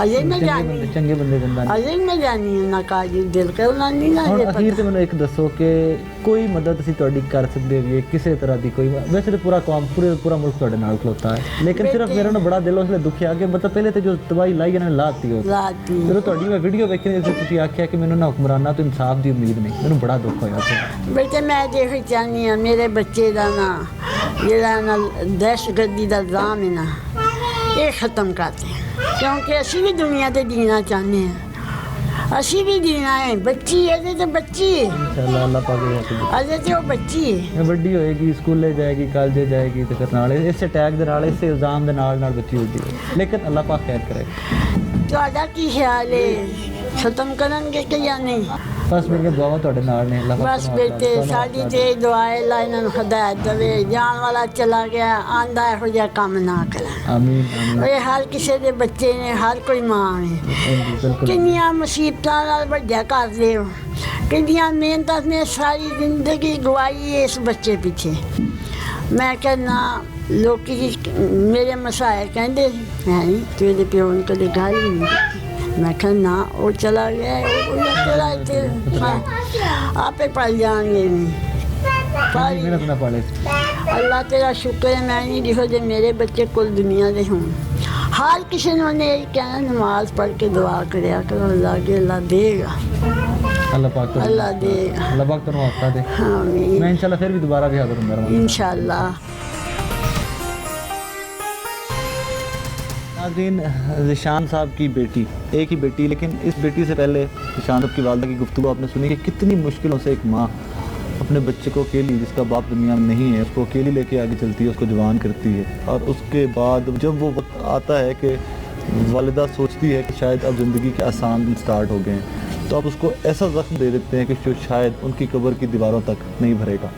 ਅਜੇ ਮੈਂ ਜਾਣੀ, ਚੰਗੇ ਬੰਦੇ ਦਿੰਦਾ ਅਜੇ ਮੈਂ ਜਾਣੀ ਨਾ ਕਾਜੀ ਦਿਲ ਕਰ ਉਹਨਾਂ ਨਹੀਂ ਨਾ। ਹੁਣ ਅਖੀਰ ਤੇ ਮੈਨੂੰ ਇੱਕ ਦੱਸੋ ਕਿ ਕੋਈ ਮਦਦ ਅਸੀਂ ਤੁਹਾਡੀ ਕਰ ਸਕਦੇ ਹੋਈਏ ਕਿਸੇ ਤਰ੍ਹਾਂ ਦੀ? ਕੋਈ ਵੈਸੇ ਤਾਂ ਪੂਰਾ ਕੌਮ ਪੂਰਾ ਮੁਲਕ ਤੁਹਾਡੇ ਨਾਲ ਖਲੋਤਾ ਹੈ, ਲੇਕਿਨ ਸਿਰਫ ਮੇਰਾ ਨਾ ਬੜਾ ਦਿਲ ਉਸ ਲਈ ਦੁਖਿਆ ਕਿ ਮਤਲਬ ਪਹਿਲੇ ਤੇ ਜੋ ਤਬਾਹੀ ਲਾਈ ਇਹਨਾਂ ਨੇ ਲਾਤੀ ਉਹ ਜਦੋਂ ਤੁਹਾਡੀ ਮੈਂ ਵੀਡੀਓ ਵੇਖੀ ਜਿਸ ਵਿੱਚ ਤੁਸੀਂ ਆਖਿਆ ਕਿ ਮੈਨੂੰ ਨਾ ਹੁਕਮਰਾਨਾਂ ਤੋਂ ਇਨਸਾਫ ਦੀ ਉਮੀਦ ਨਹੀਂ, ਮੈਨੂੰ ਬੜਾ ਦੁੱਖ ਹੋਇਆ ਸੀ। ਬੇਟੇ ਮੈਂ ਦੇਖੀ ਚਾਹੁੰਦੀ ਹਾਂ ਮੇਰੇ ਬੱਚੇ ਦਾ ਨਾ ਜਿਹੜਾ ਨਾ ਦਹਿਸ਼ਤਗਰਦੀ ਦਾ ਇਲਜ਼ਾਮ ਹੈ ਨਾ, ਇਹ ਖਤਮ ਕਰਦੇ, ਕਿਉਂਕਿ ਅਸੀਂ ਵੀ ਦੁਨੀਆ ਤੇ ਜੀਣਾ ਚਾਹੁੰਦੇ ਹਾਂ। ਅਸੀਂ ਵੀ ਜੀਣਾ ਹੈ। ਬੱਚੀ ਇਹਦੇ ਤੇ ਬੱਚੀ ਹੈ, ਇਨਸ਼ਾਅੱਲਾ ਅੱਲਾਹ ਪਾਕ ਅਜੇ ਤੇ ਉਹ ਬੱਚੀ ਹੈ। ਇਹ ਵੱਡੀ ਹੋਏਗੀ, ਸਕੂਲੇ ਜਾਏਗੀ, ਕਾਲਜੇ ਜਾਏਗੀ, ਤੇ ਫਿਰ ਨਾਲ ਇਸੇ ਟੈਗ ਦੇ ਨਾਲ, ਇਸੇ ਇਲਜ਼ਾਮ ਦੇ ਨਾਲ ਬੱਚੀ ਹੁੰਦੀ ਹੈ। ਲੇਕਿਨ ਅੱਲਾਹ ਪਾਕ ਖੈਰ ਕਰੇ। ਤੁਹਾਡਾ ਕੀ ਖਿਆਲ ਹੈ, ਖਤਮ ਕਰਨਗੇ ਕਿ ਜਾਂ ਨਹੀਂ? ਬਸ ਮੇਰੀਆਂ ਦੁਆਵਾਂ ਤੁਹਾਡੇ ਨਾਲ ਨੇ। ਅੱਲਾਹ ਬਸ ਬੇਟੇ ਸਾਡੀ ਤੇ ਦੁਆ ਹੈ, ਅੱਲਾ ਇਹਨਾਂ ਨੂੰ ਹਦਾਇਤ ਦੇਵੇ। ਜਾਣ ਵਾਲਾ ਚਲਾ ਗਿਆ, ਆਂਦਾ ਇਹੋ ਜਿਹਾ ਕੰਮ ਨਾ ਕਰਨ। ਆਮੀਨ ਆਮੀਨ। ਇਹ ਹਰ ਕਿਸੇ ਦੇ ਬੱਚੇ ਨੇ, ਹਰ ਕੋਈ ਮਾਂ ਹੈ। ਬਿਲਕੁਲ। ਕਿੰਨੀਆਂ ਮੁਸੀਬਤਾਂ ਨਾਲ ਵੱਡਾ ਕਰਦੇ ਹੋ, ਕਿੰਨੀਆਂ ਮਿਹਨਤਾਂ ਨੇ ਸਾਰੀ ਜ਼ਿੰਦਗੀ ਗਵਾਈ ਇਸ ਬੱਚੇ ਪਿੱਛੇ। ਮੈਂ ਕਹਿੰਦਾ ਲੋਕੀ ਮੇਰੇ ਮਸਾਇਰ ਕਹਿੰਦੇ ਨਹੀਂ ਤੂੰ ਇਹਦੇ ਪਿਓ ਨੂੰ ਕਦੇ ਗੱਲ ਹੀ ਨਹੀਂ ਕੀਤੀ। ਮੈਂ ਕਿਹਾ ਨਾ ਉਹ ਚਲਾ ਗਿਆ, ਉਹ ਚਲਾ ਇੱਥੇ ਆਪੇ ਪੜ ਜਾਣਗੇ। ਮਿਹਨਤ ਨਾ ਪਾਲੇ। ਅੱਲਾ ਤੇਰਾ ਸ਼ੁਕਰ ਹੈ ਮੈਂ ਨਹੀਂ ਦਿਖੋ ਜੇ ਮੇਰੇ ਬੱਚੇ ਕੁੱਲ ਦੁਨੀਆ ਦੇ ਹੋਣ। ਹਰ ਕਿਸੇ ਨੂੰ ਉਹਨੇ ਇਹ ਕਹਿਣਾ ਨਮਾਜ਼ ਪੜ੍ਹ ਕੇ ਦੁਆ ਕਰਿਆ ਕਰੋ, ਅੱਲਾ ਕੇ ਅੱਲਾ ਦੇਗਾ, ਅੱਲਾਹ ਪਾਕ ਅੱਲਾ ਦੇਗਾ। ਅੱਲਾਹ ਪਾਕ ਤੁਹਾਨੂੰ ਹੌਸਲਾ ਦੇ। ਆਮੀਨ। मैं इंशाल्लाह फिर भी दोबारा भी हाजिर होऊंगा इंशाल्लाह। नाज़रीन, ज़िशान साहब की बेटी, एक ही बेटी, लेकिन इस बेटी से पहले ज़िशान साहब की वालदा की गुफ्तगू आपने सुनी कि कितनी मुश्किलों से एक माँ अपने बच्चे को अकेली, जिसका बाप दुनिया में नहीं है, उसको अकेली लेके आगे चलती है, उसको जवान करती है। और उसके बाद जब वो वक्त आता है कि वालिदा सोचती है कि शायद अब ज़िंदगी के आसान दिन स्टार्ट हो गए हैं, तो आप उसको ऐसा ज़ख्म दे देते हैं कि जो शायद उनकी कब्र की दीवारों तक नहीं भरेगा।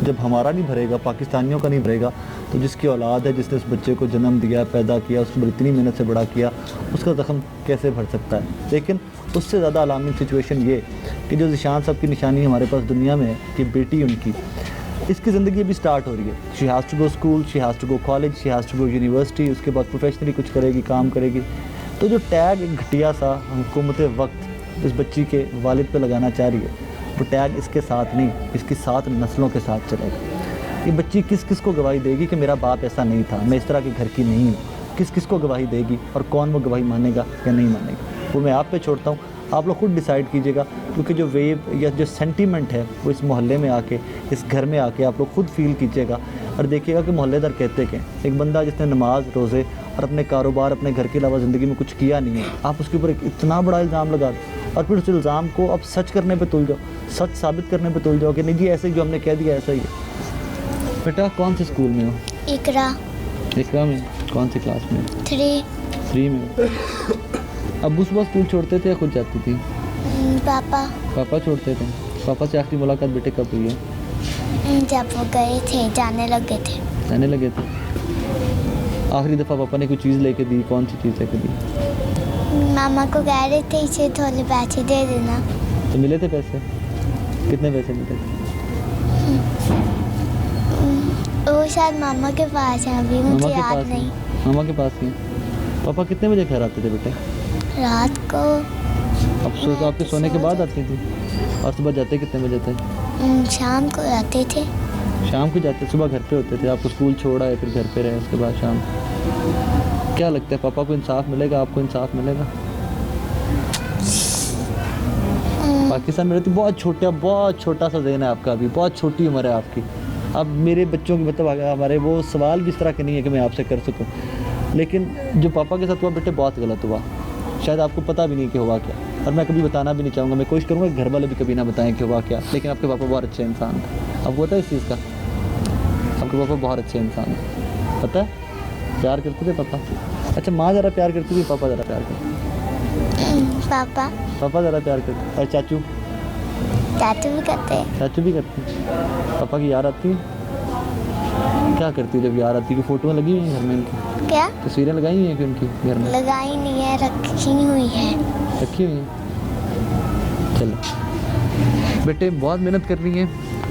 जब हमारा नहीं भरेगा, पाकिस्तानियों का नहीं भरेगा, तो जिसकी औलाद है, जिसने उस बच्चे को जन्म दिया, पैदा किया, उसको इतनी मेहनत से बड़ा किया, उसका ज़ख्म कैसे भर सकता है। लेकिन उससे ज़्यादा अलार्मिंग सिचुएशन ये कि जो ज़िशान साहब की निशानी हमारे पास दुनिया में है कि बेटी उनकी, इसकी ज़िंदगी अभी स्टार्ट हो रही है। She has to go school, she has to go college, she has to go university, उसके बाद प्रोफेशनली कुछ करेगी, काम करेगी। तो जो टैग एक घटिया सा हुकूमत वक्त इस बच्ची के वालिद पे लगाना चाह रही है, वो टैग इसके साथ नहीं, इसकी 7 नस्लों के साथ चलेगा। ये बच्ची किस किस को गवाही देगी कि मेरा बाप ऐसा नहीं था, मैं इस तरह के घर की नहीं हूँ, किस किस को गवाही देगी और कौन वो गवाही मानेगा या नहीं मानेगा, वो मैं आप पे छोड़ता हूँ। आप लोग खुद डिसाइड कीजिएगा, क्योंकि जो वेव या जो सेंटीमेंट है वो इस मोहल्ले में आके, इस घर में आके आप लोग खुद फील कीजिएगा और देखिएगा कि मोहल्लेदार कहते क्या। एक बंदा जिसने नमाज, रोज़े और अपने कारोबार, अपने घर के अलावा ज़िंदगी में कुछ किया नहीं है, आप उसके ऊपर एक इतना बड़ा इल्ज़ाम लगा दो और फिर उस इल्ज़ाम को आप सच करने पे तुल जाओ, सच साबित करने पे तुल जाओ कि नहीं जी ऐसे ही जो हमने कह दिया ऐसा ही है। बेटा कौन से स्कूल में हो? इकरा में। कौन सी क्लास में? 3 में। अब्बू सुबह स्कूल छोड़ते थे या खुद जाती थी? पापा छोड़ते थे। पापा से आखिरी मुलाकात बेटे कब हुई है? जब वो गए थे, जाने लगे थे। आखिरी दफ़ा पापा ने कोई चीज़ लेके दी, कौन सी चीज़ लेके दी? मामा को कह रहे थे इसे थोड़े पैसे दे देना। तो मिले थे पैसे? कितने पैसे मिले थे? वो शायद मामा के पास है, अभी मुझे याद नहीं। मामा के पास ही। पापा कितने बजे घर आते थे बेटे? रात को। अब आपके सोने के बाद आती थी? और सुबह जाते कितने बजे थे? शाम को आते थे। शाम को जाते, सुबह घर पे होते थे। आपको स्कूल छोड़ा है, फिर घर पे रहे, उसके बाद शाम। क्या लगता है पापा को इंसाफ मिलेगा, आपको इंसाफ मिलेगा? पाकिस्तान में रहती, बहुत छोटा सा ज़हन है आपका, अभी बहुत छोटी उम्र है आपकी। अब मेरे बच्चों की मतलब हमारे वो सवाल भी इस तरह के नहीं है कि मैं आपसे कर सकूं, लेकिन जो पापा के साथ हुआ बेटे बहुत गलत हुआ। शायद आपको पता भी नहीं कि हुआ क्या, और मैं कभी बताना भी नहीं चाहूँगा। मैं कोशिश करूँगा घर वाले भी कभी ना बताएं कि हुआ क्या, लेकिन आपके पापा बहुत अच्छे इंसान थे। अब होता है इस चीज़ का, आपके पापा बहुत अच्छे इंसान थे, पता है? प्यार करते थे पापा? अच्छा, माँ ज़रा प्यार करती थी, पापा ज़रा प्यार करते? पापा ज़रा प्यार करते। और चाचू भी करते? पापा की याद आती है? क्या करती है जब याद आती है? कि फ़ोटोएँ लगी हुई हैं घर में इनकी? क्या तस्वीरें लगाई हुई हैं कि उनकी घर में? लगाई नहीं है, रखी हुई है। चलो बेटे, बहुत मेहनत करनी है,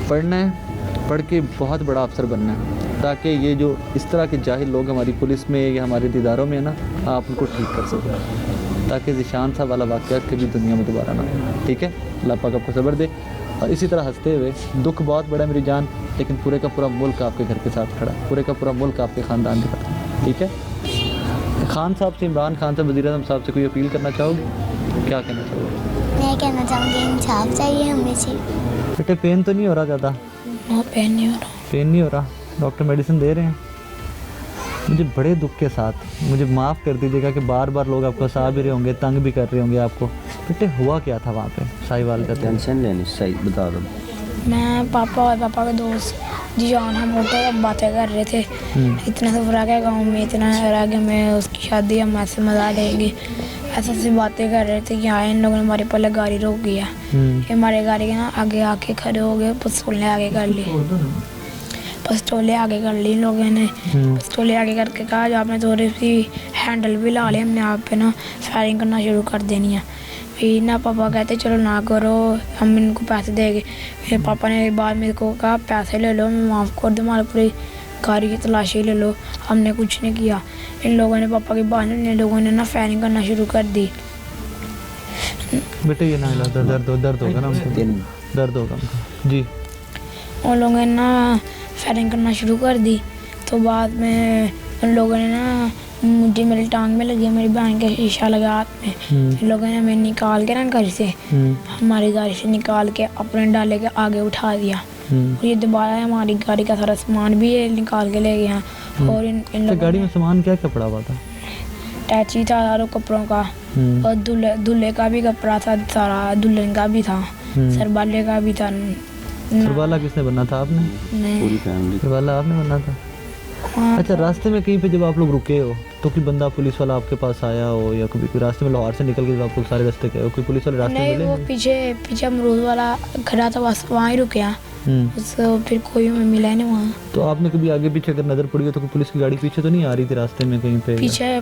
पढ़ना है, पढ़ के बहुत बड़ा अफसर बनना है, ताकि ये जो इस तरह के जाहिल लोग हमारी पुलिस में या हमारे इदारों में है ना, आप उनको ठीक कर सकें, ताकि ज़िशान साहब वाला वाक़या कभी दुनिया में दोबारा ना हो। ठीक है? अल्लाह पाक आपको सब्र दे। और इसी तरह हंसते हुए, दुख बहुत बड़ा मेरी जान, लेकिन पूरे का पूरा मुल्क आपके घर के साथ खड़ा, पूरे का पूरा मुल्क आपके ख़ानदान के साथ। ठीक है? खान साहब से, इमरान खान साहब, वज़ीर आज़म साहब से कोई अपील करना चाहोगे? क्या कहना चाहोगे? मैं कहना चाहूँगी इंसाफ चाहिए हमें से। बेटे पेन तो नहीं हो रहा ज़्यादा? पेन नहीं हो रहा। डॉक्टर मेडिसिन दे रहे हैं? मुझे बड़े दुख के साथ, मुझे माफ़ कर दीजिएगा कि बार बार लोग आपको हंसा भी रहे होंगे, तंग भी कर रहे होंगे आपको। बेटे हुआ क्या था वहाँ पे साहिवाल का? टेंशन लेनी, सही बता दो। मैं पापा और पापा के दोस्त जीजान हम मोटे बातें कर रहे थे। इतना सफर आ गया गाँव में, इतना आ गया मैं उसकी शादी हम ऐसे मजा लेंगे, ऐसे बातें कर रहे थे कि हाँ इन लोगों ने हमारे पहले गाड़ी रोक दिया। हमारे गाड़ी के ना आगे आके खड़े हो गए, पिस्तौलें आगे कर ली इन लोगों ने। पिस्तौलें आगे करके कहा जो आपने थोड़ी सी हैंडल भी ला लिया, हमने आप पे ना फायरिंग करना शुरू कर देनी है। फिर ना पापा कहते चलो ना करो, हम इनको पैसे देंगे। फिर पापा ने बाद मेरे को कहा पैसे ले लो, मैं माफ़ कर दूँ, हमारी पूरी गाड़ी की तलाशी ले लो। हमने कुछ नहीं किया। इन लोगों ने पापा के बाद इन लोगों ने ना फायरिंग करना शुरू कर दी। बेटे ये ना दर्द होगा ना उनको, दर्द होगा उनको जी। उन लोगों ने ना फायरिंग करना शुरू कर दी। तो बाद में उन लोगों ने ना मुझे मेरी टांग में लगी, मेरी बहन के शीशा लगा हाथ में। इन लोगों ने हमें निकाल के ना घर से, हमारी गाड़ी से निकाल के अपने डाले के आगे उठा दिया। और ये दोबारा हमारी गाड़ी का सारा सामान भी ये निकाल के ले गए। और इन लोगों गाड़ी में सामान क्या क्या पड़ा हुआ था? टैची था सारों कपड़ों का, और दूल्हे का भी कपड़ा था सारा, दुल्हन का भी था, सरबाले का भी था, सरवाला किसने बनना था, आपने? नहीं। सरवाला आपने बनना था। हाँ, अच्छा, रास्ते में कहीं पे जब आप लोग रुके हो तो कोई बंदा पुलिस वाला आपके पास आया हो, या कभी कोई रास्ते में लाहौर से निकल के जब आप लोग सारे रास्ते गए हो, कोई पुलिस वाले रास्ते में नहीं, मिले? वो पीछे अमरूद वाला खड़ा था, बस वहाँ ही रुके हैं। उसको फिर कोई हमें मिला ही नहीं वहाँ। तो आपने कभी आगे पीछे अगर नज़र पड़ी हो तो कोई पुलिस की गाड़ी पीछे तो नहीं आ रही थी रास्ते में कहीं पे?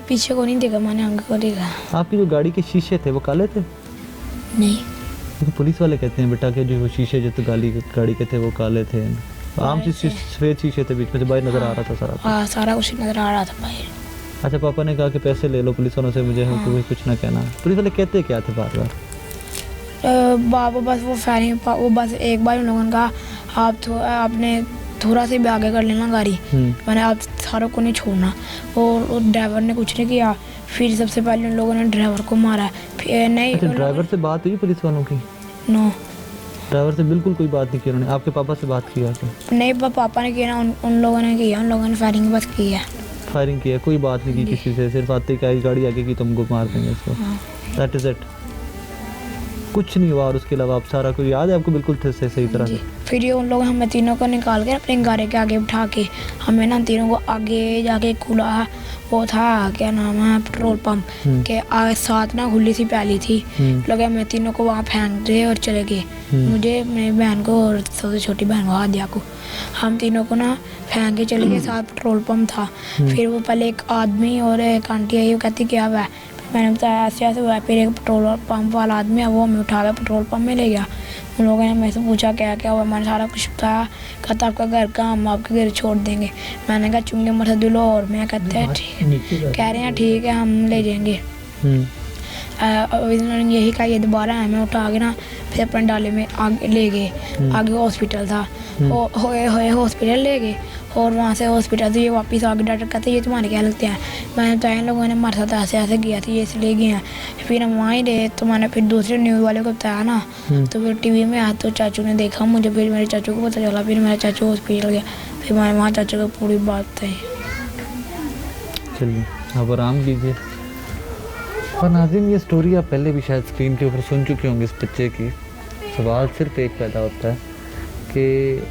पीछे को नहीं देखा मैंने, आगे को देखा। आपकी जो गाड़ी के शीशे थे वो काले थे? नहीं। तो पुलिस वाले कहते हैं बेटा कि जो शीशे जो तो गाड़ी के थे वो काले थे, आम सफेद शीशे थे, बीच में से बाहर नज़र आ रहा था सारा? हाँ, सारा कुछ नज़र आ रहा था बाहर। अच्छा, पापा ने कहा कि पैसे ले लो पुलिस वालों से, मुझे कोई कुछ ना कहना। पुलिस वाले कहते क्या थे बार बार? बाबा बस वो बस एक बार उन लोगों ने कहा आपने थोड़ा सा भी आगे कर लेना गाड़ी, मैंने आप सारों को नहीं छोड़ना। और ड्राइवर ने कुछ नहीं किया। फिर सबसे पहले उन लोगों ने ड्राइवर को मारा। फिर नहीं। अच्छा, ड्राइवर से बात हुई पुलिस वालों की? नो, ड्राइवर से बिल्कुल कोई बात नहीं की उन्होंने? आपके पापा से बात किया क्या? नहीं, पापा ने किया ना, उन लोगों ने किया। उन लोगों ने फायरिंग बस की है। फायरिंग की है, कोई बात नहीं की किसी से, सिर्फ आते क्या गाड़ी आगे की तुमको मार देंगे इसको, दैट इज इट, कुछ नहीं हुआ? और उसके अलावा आप सारा कुछ याद है आपको बिल्कुल सही तरह से? फिर ये उन लोगों हमें तीनों को निकाल के अपने गाड़ी के आगे उठा के हमें ना तीनों को आगे जाके खुला वो था क्या नाम है पेट्रोल पंप के आगे साथ ना खुली सी प्याली थी, लगे हमें तीनों को वहाँ फेंक दे और चले गए। मुझे, मेरी बहन को और सबसे छोटी बहन को, हादिया को, हम तीनों को ना फेंक के चले गए। साथ पेट्रोल पंप था। फिर वो पहले एक आदमी और एक आंटी आई, वो कहती क्या हुआ है, मैंने बताया ऐसे ऐसे हुआ है। फिर एक पेट्रोल पंप वाला आदमी है, वो हमें उठा के पेट्रोल पंप में ले गया। उन लोगों ने मेरे से पूछा क्या क्या हुआ, मैंने सारा कुछ बताया। कहता आपका घर कहाँ, हम आपके घर छोड़ देंगे। मैंने कहा चुंगे मर दिलो, और मैं कहते हैं ठीक, कह रहे हैं ठीक है हम ले जाएंगे। उन्होंने यही कहा, ये दोबारा हमें उठा के ना फिर अपने डाले में आगे ले गए। आगे हॉस्पिटल था, होए हॉस्पिटल ले गए, और वहाँ से हॉस्पिटल से ये वापस आगे डॉक्टर कहते ये तुम्हारे क्या लगते हैं। मैंने बताया इन लोगों ने हमारे साथ ऐसे ऐसे किया था, ये इसलिए गए हैं। फिर हम वहाँ ही रहे, तो मैंने फिर दूसरे न्यूज़ वाले को बताया ना, तो फिर टीवी में आया तो चाचू ने देखा मुझे, फिर मेरे चाचू को पता चला। फिर मेरा चाचू हॉस्पिटल गया, फिर मैंने वहाँ चाचू को पूरी बात बताई। चलिए आप आराम कीजिए। और नाज़रीन, ये स्टोरी आप पहले भी शायद स्क्रीन के ऊपर सुन चुके होंगे इस बच्चे की। सवाल सिर्फ एक पैदा होता है कि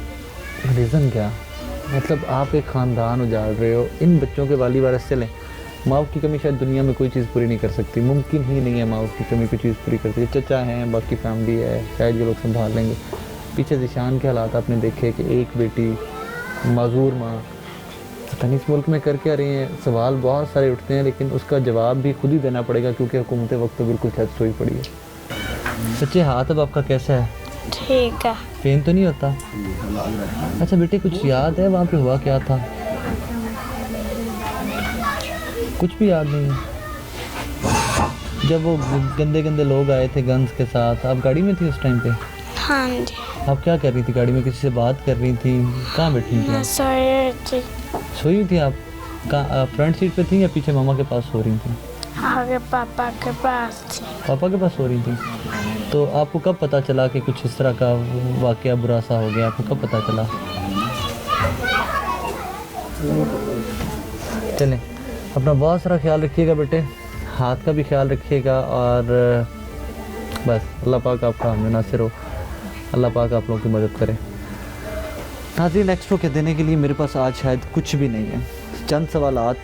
रीज़न क्या, मतलब आप एक ख़ानदान उजाड़ रहे हो, इन बच्चों के वाली वारस चलें। माँ की कमी शायद दुनिया में कोई चीज़ पूरी नहीं कर सकती, मुमकिन ही नहीं है माँ की कमी कोई चीज़ पूरी कर सकती। चचा हैं, बाकी फैमिली है, शायद ये लोग संभाल लेंगे। पीछे ज़ीशान के हालात आपने देखे कि एक बेटी, माजूर माँ, पता नहीं इस मुल्क में कर क्या रही हैं। सवाल बहुत सारे उठते हैं, लेकिन उसका जवाब भी खुद ही देना पड़ेगा, क्योंकि हुकूमत वक्त तो बिल्कुल शायद सोई पड़ी है। बच्चे, हाथ अब आपका कैसा है? ठीक है। पेन तो नहीं होता? अच्छा बेटे, कुछ याद है वहाँ पे हुआ क्या था? कुछ भी याद नहीं है? जब वो गंदे गंदे लोग आए थे गन्स के साथ, आप गाड़ी में थी उस टाइम पे? हाँ जी। आप क्या कर रही थी गाड़ी में, किसी से बात कर रही थी? कहाँ बैठी थी? सोई थी आप? कहाँ, फ्रंट सीट पे थी या पीछे मामा के पास सो रही थी? आगे पापा के पास थी। पापा के पास सो रही थी। तो आपको कब पता चला कि कुछ इस तरह का वाकया बुरा सा हो गया? आपको कब पता चला? चलें, अपना बहुत सारा ख्याल रखिएगा बेटे, हाथ का भी ख्याल रखिएगा, और बस अल्लाह पाक आपका हम नासिर हो, अल्लाह पाक आप लोगों की मदद करे। नाज़रीन, नेक्स्ट के देने के लिए मेरे पास आज शायद कुछ भी नहीं है। चंद सवालात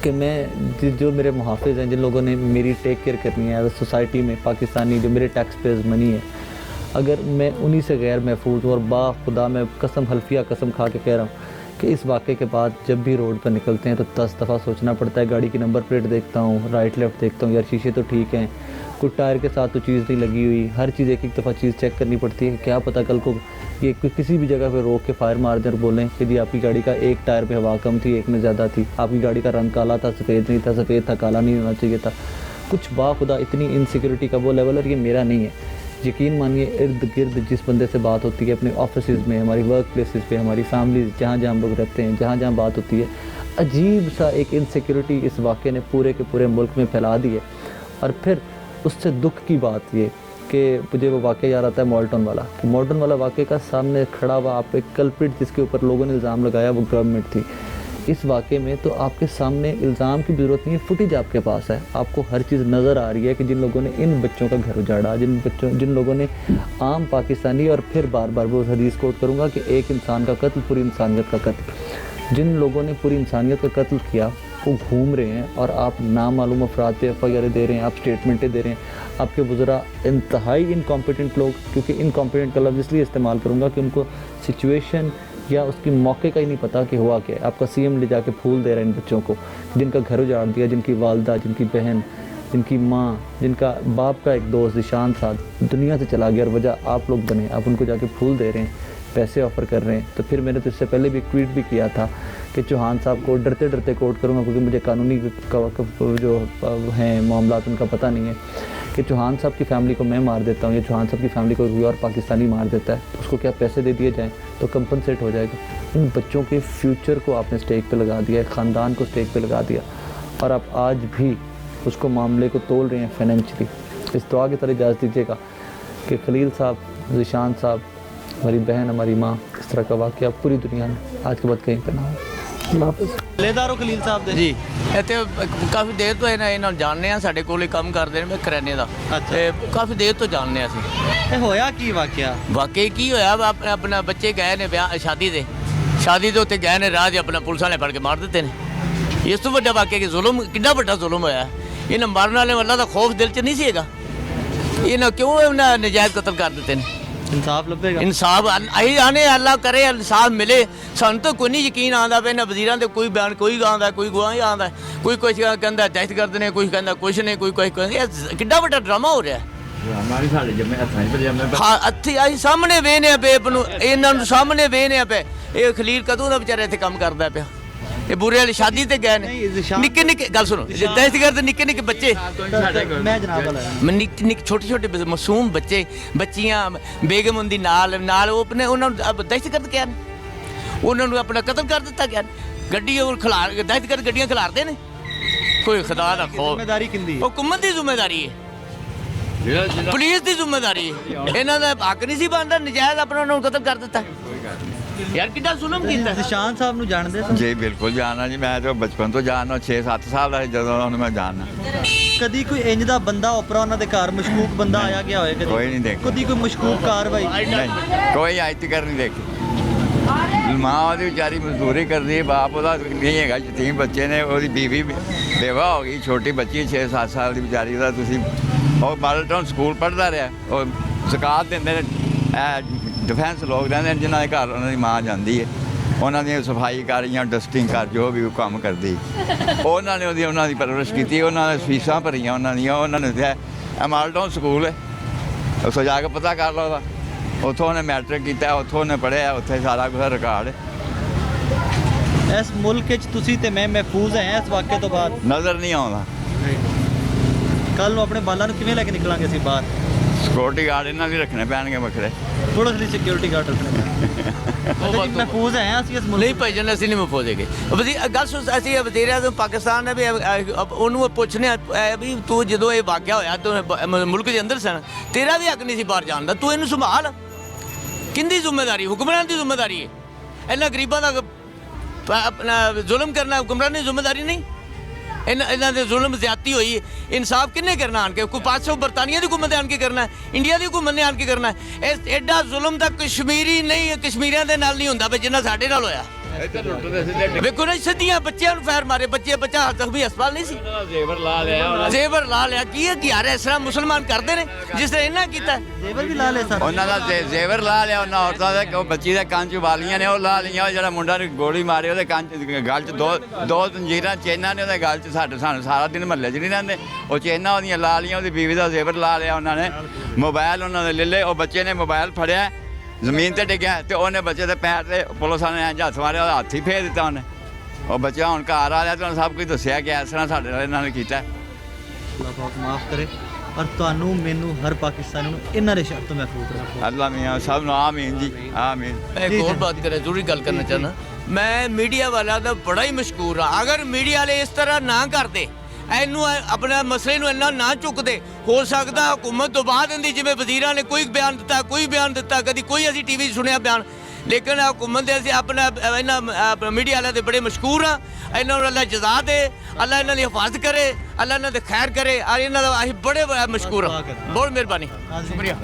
कि मैं जो मेरे मुहाफ़िज़ हैं, जिन लोगों ने मेरी टेक केयर करनी है सोसाइटी में, पाकिस्तानी जो मेरे टैक्स पेयर्स मनी है, अगर मैं उन्हीं से गैर महफूज हूँ, और खुदा मैं कसम हल्फिया कसम खा के कह रहा हूँ कि इस वाक़े के बाद जब भी रोड पर निकलते हैं तो 10 दफ़ा सोचना पड़ता है। गाड़ी की नंबर प्लेट देखता हूँ, राइट लेफ़्ट देखता हूँ, यार शीशे तो ठीक हैं, कोई टायर के साथ तो चीज़ नहीं लगी हुई, हर चीज़ एक दफ़ा चीज़ चेक करनी पड़ती है। क्या पता कल को ये किसी भी जगह पे रोक के फायर मार दें और बोलें कि जी आपकी गाड़ी का एक टायर पे हवा कम थी, एक में ज़्यादा थी, आपकी गाड़ी का रंग काला था, सफ़ेद नहीं था, सफ़ेद था काला नहीं होना चाहिए था। कुछ बाखुदा इतनी इनसिक्योरिटी का वो लेवल है, ये मेरा नहीं है। यकीन मानिए, इर्द गिर्द जिस बंदे से बात होती है, अपने ऑफिस में, हमारी वर्क प्लेसेस पे, हमारी फैमिली जहाँ जहाँ हम लोग रहते हैं, जहाँ जहाँ बात होती है, अजीब सा एक इनसिक्योरिटी इस वाक़े ने पूरे के पूरे मुल्क में फैला दी है। और फिर उससे दुख की बात ये कि मुझे वो वाक़या याद आता है मॉल्टन वाला, कि मॉल्टन वाला वाक़े का सामने खड़ा हुआ आप एक कल्प्रिट जिसके ऊपर लोगों ने इल्ज़ाम लगाया वो गवर्नमेंट थी। इस वाक़े में, तो आपके सामने इल्ज़ाम की ज़रूरत नहीं है, फुटेज आपके पास है, आपको हर चीज़ नज़र आ रही है कि जिन लोगों ने इन बच्चों का घर उजाड़ा, जिन लोगों ने आम पाकिस्तानी, और फिर बार बार वो हदीस कोट करूँगा कि एक इंसान का कत्ल पूरी इंसानियत का कत्ल, जिन लोगों ने पूरी इंसानियत का कत्ल किया वो घूम रहे हैं और आप नामालूम अफराद पे FIR दे रहे हैं, आप स्टेटमेंटें दे रहे हैं। आपके वज़रा इंतहाई इनकॉम्पिटेंट लोग, क्योंकि इनकॉम्पिटेंट का लफ्ज़ इसलिए इस्तेमाल करूँगा कि उनको सिचुएशन या उसकी मौके का ही नहीं पता कि हुआ क्या है। आपका CM ले जाके फूल दे रहा है इन बच्चों को, जिनका घर उजाड़ दिया, जिनकी वालदा, जिनकी बहन, जिनकी माँ, जिनका बाप का एक दोस्त ईशान साथ दुनिया से चला गया, और वजह आप लोग बने। आप उनको जाके फूल दे रहे हैं, पैसे ऑफ़र कर रहे हैं। तो फिर मैंने तो इससे पहले भी एक ट्वीट भी किया था कि चौहान साहब को डरते डरते कोट करूँगा, क्योंकि मुझे कानूनी जो हैं मामला उनका पता नहीं है, कि चौहान साहब की फ़ैमिली को मैं मार देता हूँ या चौहान साहब की फ़ैमिली को कोई और पाकिस्तानी मार देता है, उसको क्या पैसे दे दिए जाएँ तो कंपनसेट हो जाएगा। इन बच्चों के फ्यूचर को आपने स्टेक पे लगा दिया, ख़ानदान को स्टेक पे लगा दिया, और आप आज भी उसको मामले को तोल रहे हैं फाइनेंशियली। इस दुआ की तरह इजाज़त दीजिएगा कि खलील साहब, ज़ीशान साहब, हमारी बहन, हमारी माँ, इस तरह का वाक़या पूरी दुनिया में आज के बाद कहीं पे ना हो। लेदारो खलील साहब दे ਜੀ ਇੱਥੇ ਕਾਫੀ ਦੇਰ ਤੋਂ ਇਹਨਾਂ ਨਾਲ ਜਾਣਦੇ ਆ, ਸਾਡੇ ਕੋਲ ਹੀ ਕੰਮ ਕਰਦੇ ਨੇ, ਮੈਂ ਕਰਿਆਨੇ ਦਾ, ਤੇ ਕਾਫੀ ਦੇਰ ਤੋਂ ਜਾਣਦੇ ਆ ਅਸੀਂ। ਇਹ ਹੋਇਆ ਕੀ ਵਾਕਿਆ? ਵਾਕਈ ਕੀ ਹੋਇਆ, ਆਪਣਾ ਬੱਚੇ ਗਏ ਨੇ ਵਿਆਹ ਸ਼ਾਦੀ ਦੇ ਉੱਤੇ ਗਏ ਨੇ, ਰਾਹ 'ਚ ਆਪਣਾ ਪੁਲਿਸ ਵਾਲੇ ਫੜ ਕੇ ਮਾਰ ਦਿੱਤੇ ਨੇ। ਇਸ ਤੋਂ ਵੱਡਾ ਵਾਕਿਆ ਕਿ ਜ਼ੁਲਮ, ਕਿੰਨਾ ਵੱਡਾ ਜ਼ੁਲਮ ਹੋਇਆ। ਇਹਨਾਂ ਮਾਰਨ ਵਾਲੇ ਅੱਲਾ ਦਾ ਖੌਫ ਦਿਲ 'ਚ ਨਹੀਂ ਸੀ ਹੈਗਾ, ਇਹਨਾਂ ਕਿਉਂ ਇਹਨਾਂ ਨਜਾਇਜ਼ ਕਤਲ ਕਰ ਦਿੱਤੇ ਨੇ। इंसाफ लभेगा, इंसाफ अही आने अल्लाह करे, इंसाफ मिले। सानू तो कोई नहीं यकीन आंदा पे ना वजीरां दे कोई बयान, कोई आंदा, कोई गवाही आंदा, कोई कुछ कहंदा दहशतगर्द ने, कोई कहंदा कुछ नहीं, कोई कहंदा किड्डा बड़ा ड्रामा हो रहा है। हमारी साढ़े जमे हथां च जमे हाँ हत्थी असीं सामने वेहने पे नूं, इन्हां नूं सामने वेहने पे। ये खलील कदों दा बेचारा इत्थे काम करदा पिया, ये बुरे वाली शादी ते गए ने, निक्के निक्के गल सुनो, दहशतगर्द निक्के निक्के बच्चे, मैं जनाब वाला छोटे छोटे मासूम बच्चे, बच्चियां, बेगम उनदी नाल वो अपने उन्होंने दहशतगर्द क्या ने, उन्होंने अपना कत्ल कर दिता गया। गड्डी खिलार दहशतगर्द गड्डियां खिलारते ने, कोई खुदा दा खौफ, जिम्मेदारी किंदी है? हुकूमत दी जिम्मेदारी है, पुलिस दी जिम्मेदारी है। इन्हां दा हक नहीं सी बनदा, नजायज अपना उन्होंने कत्ल कर दिता यार, कितना जुल्म कीता। निशान साहब नूं जानदे सन? जी बिल्कुल जानना जी, मैं तो बचपन तो जानना, 6-7 साल ਦਾ ਜਦੋਂ ਉਹਨੂੰ ਮੈਂ ਜਾਣਨਾ। कदी कोई इंज दा बंदा उपरा उन्हां दे घर मशकूक बंदा आया गया होए कदी? कोई नहीं देखा। कदी कोई मशकूक कार्रवाई नहीं, कोई आज तक नहीं देखी। माँ ਉਹਦੀ ਵਿਚਾਰੀ ਮਜ਼ਦੂਰੀ ਕਰਦੀ ਹੈ, ਬਾਪ ਉਹਦਾ ਨਹੀਂ ਹੈਗਾ, ਯਤੀਮ ਬੱਚੇ ਨੇ, ਉਹਦੀ ਬੀਵੀ ਬੇਵਾ ਹੋ ਗਈ, ਛੋਟੀ ਬੱਚੀ 6-7 ਸਾਲ ਦੀ ਵਿਚਾਰੀ ਦਾ। ਤੁਸੀਂ ਉਹ ਮਾਡਲ ਟਾਊਨ ਸਕੂਲ ਪੜ੍ਹਦਾ ਰਿਹਾ, ਉਹ ਜ਼ਕਾਤ ਦਿੰਦੇ ਨੇ, डिफेंस लोग रहते हैं जिन्होंने घर उन्होंने माँ जाती है, उन्होंने सफाई कर या डस्टिंग कर, जो भी काम करती, उन्होंने परवरिश की, उन्होंने फीसा भरिया, उन्होंने मालटाउन स्कूल है, उस जाके पता कर लो, उतों उन्हें मैट्रिक किया, उतों उन्हें पढ़िया, उत्थे सारा कुछ रिकॉर्ड है। इस मुल्क तुसी ते मैं महफूज हैं इस वाक़े तो बाद? नज़र नहीं आता। कल अपने बालों को किवें लेके निकलांगे असीं बाहर? सिक्योरिटी गार्ड इन्हों भी रखने पैणगे वखरे, थोड़ा सी सिक्योरिटी गार्ड रखने महफूज हैं असीं इस मुल्क? नहीं भाई जन असं नहीं महफूज है। गल सुन, असं वजीर आज़म पाकिस्तान ने भी उन्होंने पुछने भी, तू जो ये वाक़या होया तू मुल्क के अंदर सन, तेरा भी हक नहीं सी बाहर जान दा, तू इन्हूं संभाल। किंदी जिम्मेदारी? हुक्मरान की जिम्मेदारी है। इन्हां गरीबां दा अपना जुल्म करना हुक्मरान की जिम्मेदारी नहीं। इन्हां दे जुल्म ज्यादती हुई, इंसाफ किन्ने करना आन के? कोई 500 बरतानिया की हुकूमत ने आन के करना है, इंडिया की हुकूमत ने आन के करना है। एडा जुल्म तो कश्मीरी नहीं, कश्मीरियों के नाल नहीं होंदा जिन्ना साडे नाल होया। वेखो ना सीधियां बच्चों फैर मारे, बच्चा जख्मी हस्पताल नहीं सी, जेवर ला लिया की है यार, इस तरह मुसलमान करते ने जिस तरह इन्हें किया। जेवर भी ला लिया सर, उन्होंने जेवर ला लिया, उन्होंने औरतों के बच्ची के कंन च वालियां ने वो ला लिया, जो मुंडा ने गोली मारी वो कंन गल च दो तंजीर चेना ने गल च, सानू सारा दिन महल्ले च नहीं रहते, वो चेना वो ला लिया, वो बीवी का जेवर ला लिया, उन्होंने मोबाइल उन्होंने ले ले, वो बच्चे ने मोबाइल फड़िया जमीन से डिग्या, तो उन्हें बच्चे के पैर से पुलिस ने इंज हथ मारे, हाथ ही फेर दिता उन्हें। वो बच्चा हूँ घर आ रहा, तो सब कुछ दसिया कि इस तरह साढ़े इन्होंने किया। माफ़ करे, और तुहानू मैनू हर पाकिस्तानी नूं इन्हां दे शर तो महफूज रखो। अल्लाह मियाँ सब आमीन जी, आमीन। मैं एक और बात करें, जरूरी गल करना चाहना, मैं मीडिया वाला तो बड़ा ही मशहूर हाँ। अगर मीडिया वाले इस तरह ना करते, इनू अपने मसले नूं इन्ना ना चुकते, हो सकता हुकूमत तो बाद इन्दी जिवें वजीरां ने कोई बयान दिता, कदी कोई असीं TV सुनिया बयान, ਲੇਕਿਨ ਹੁਕੂਮਤ ਦੇ ਅਸੀਂ ਆਪਣਾ ਇਹਨਾਂ ਮੀਡੀਆ ਵਾਲਿਆਂ ਦੇ ਬੜੇ ਮਸ਼ਕੂਰ ਹਾਂ। ਇਹਨਾਂ ਨੂੰ ਅੱਲਾ ਜਜ਼ਾ ਦੇ, ਅੱਲਾ ਇਹਨਾਂ ਦੀ ਹਿਫਾਜ਼ਤ करे, अल्लाह ने खैर करे और इन्होंने बड़े मशहूर बहुत मेहरबानी शुक्रिया।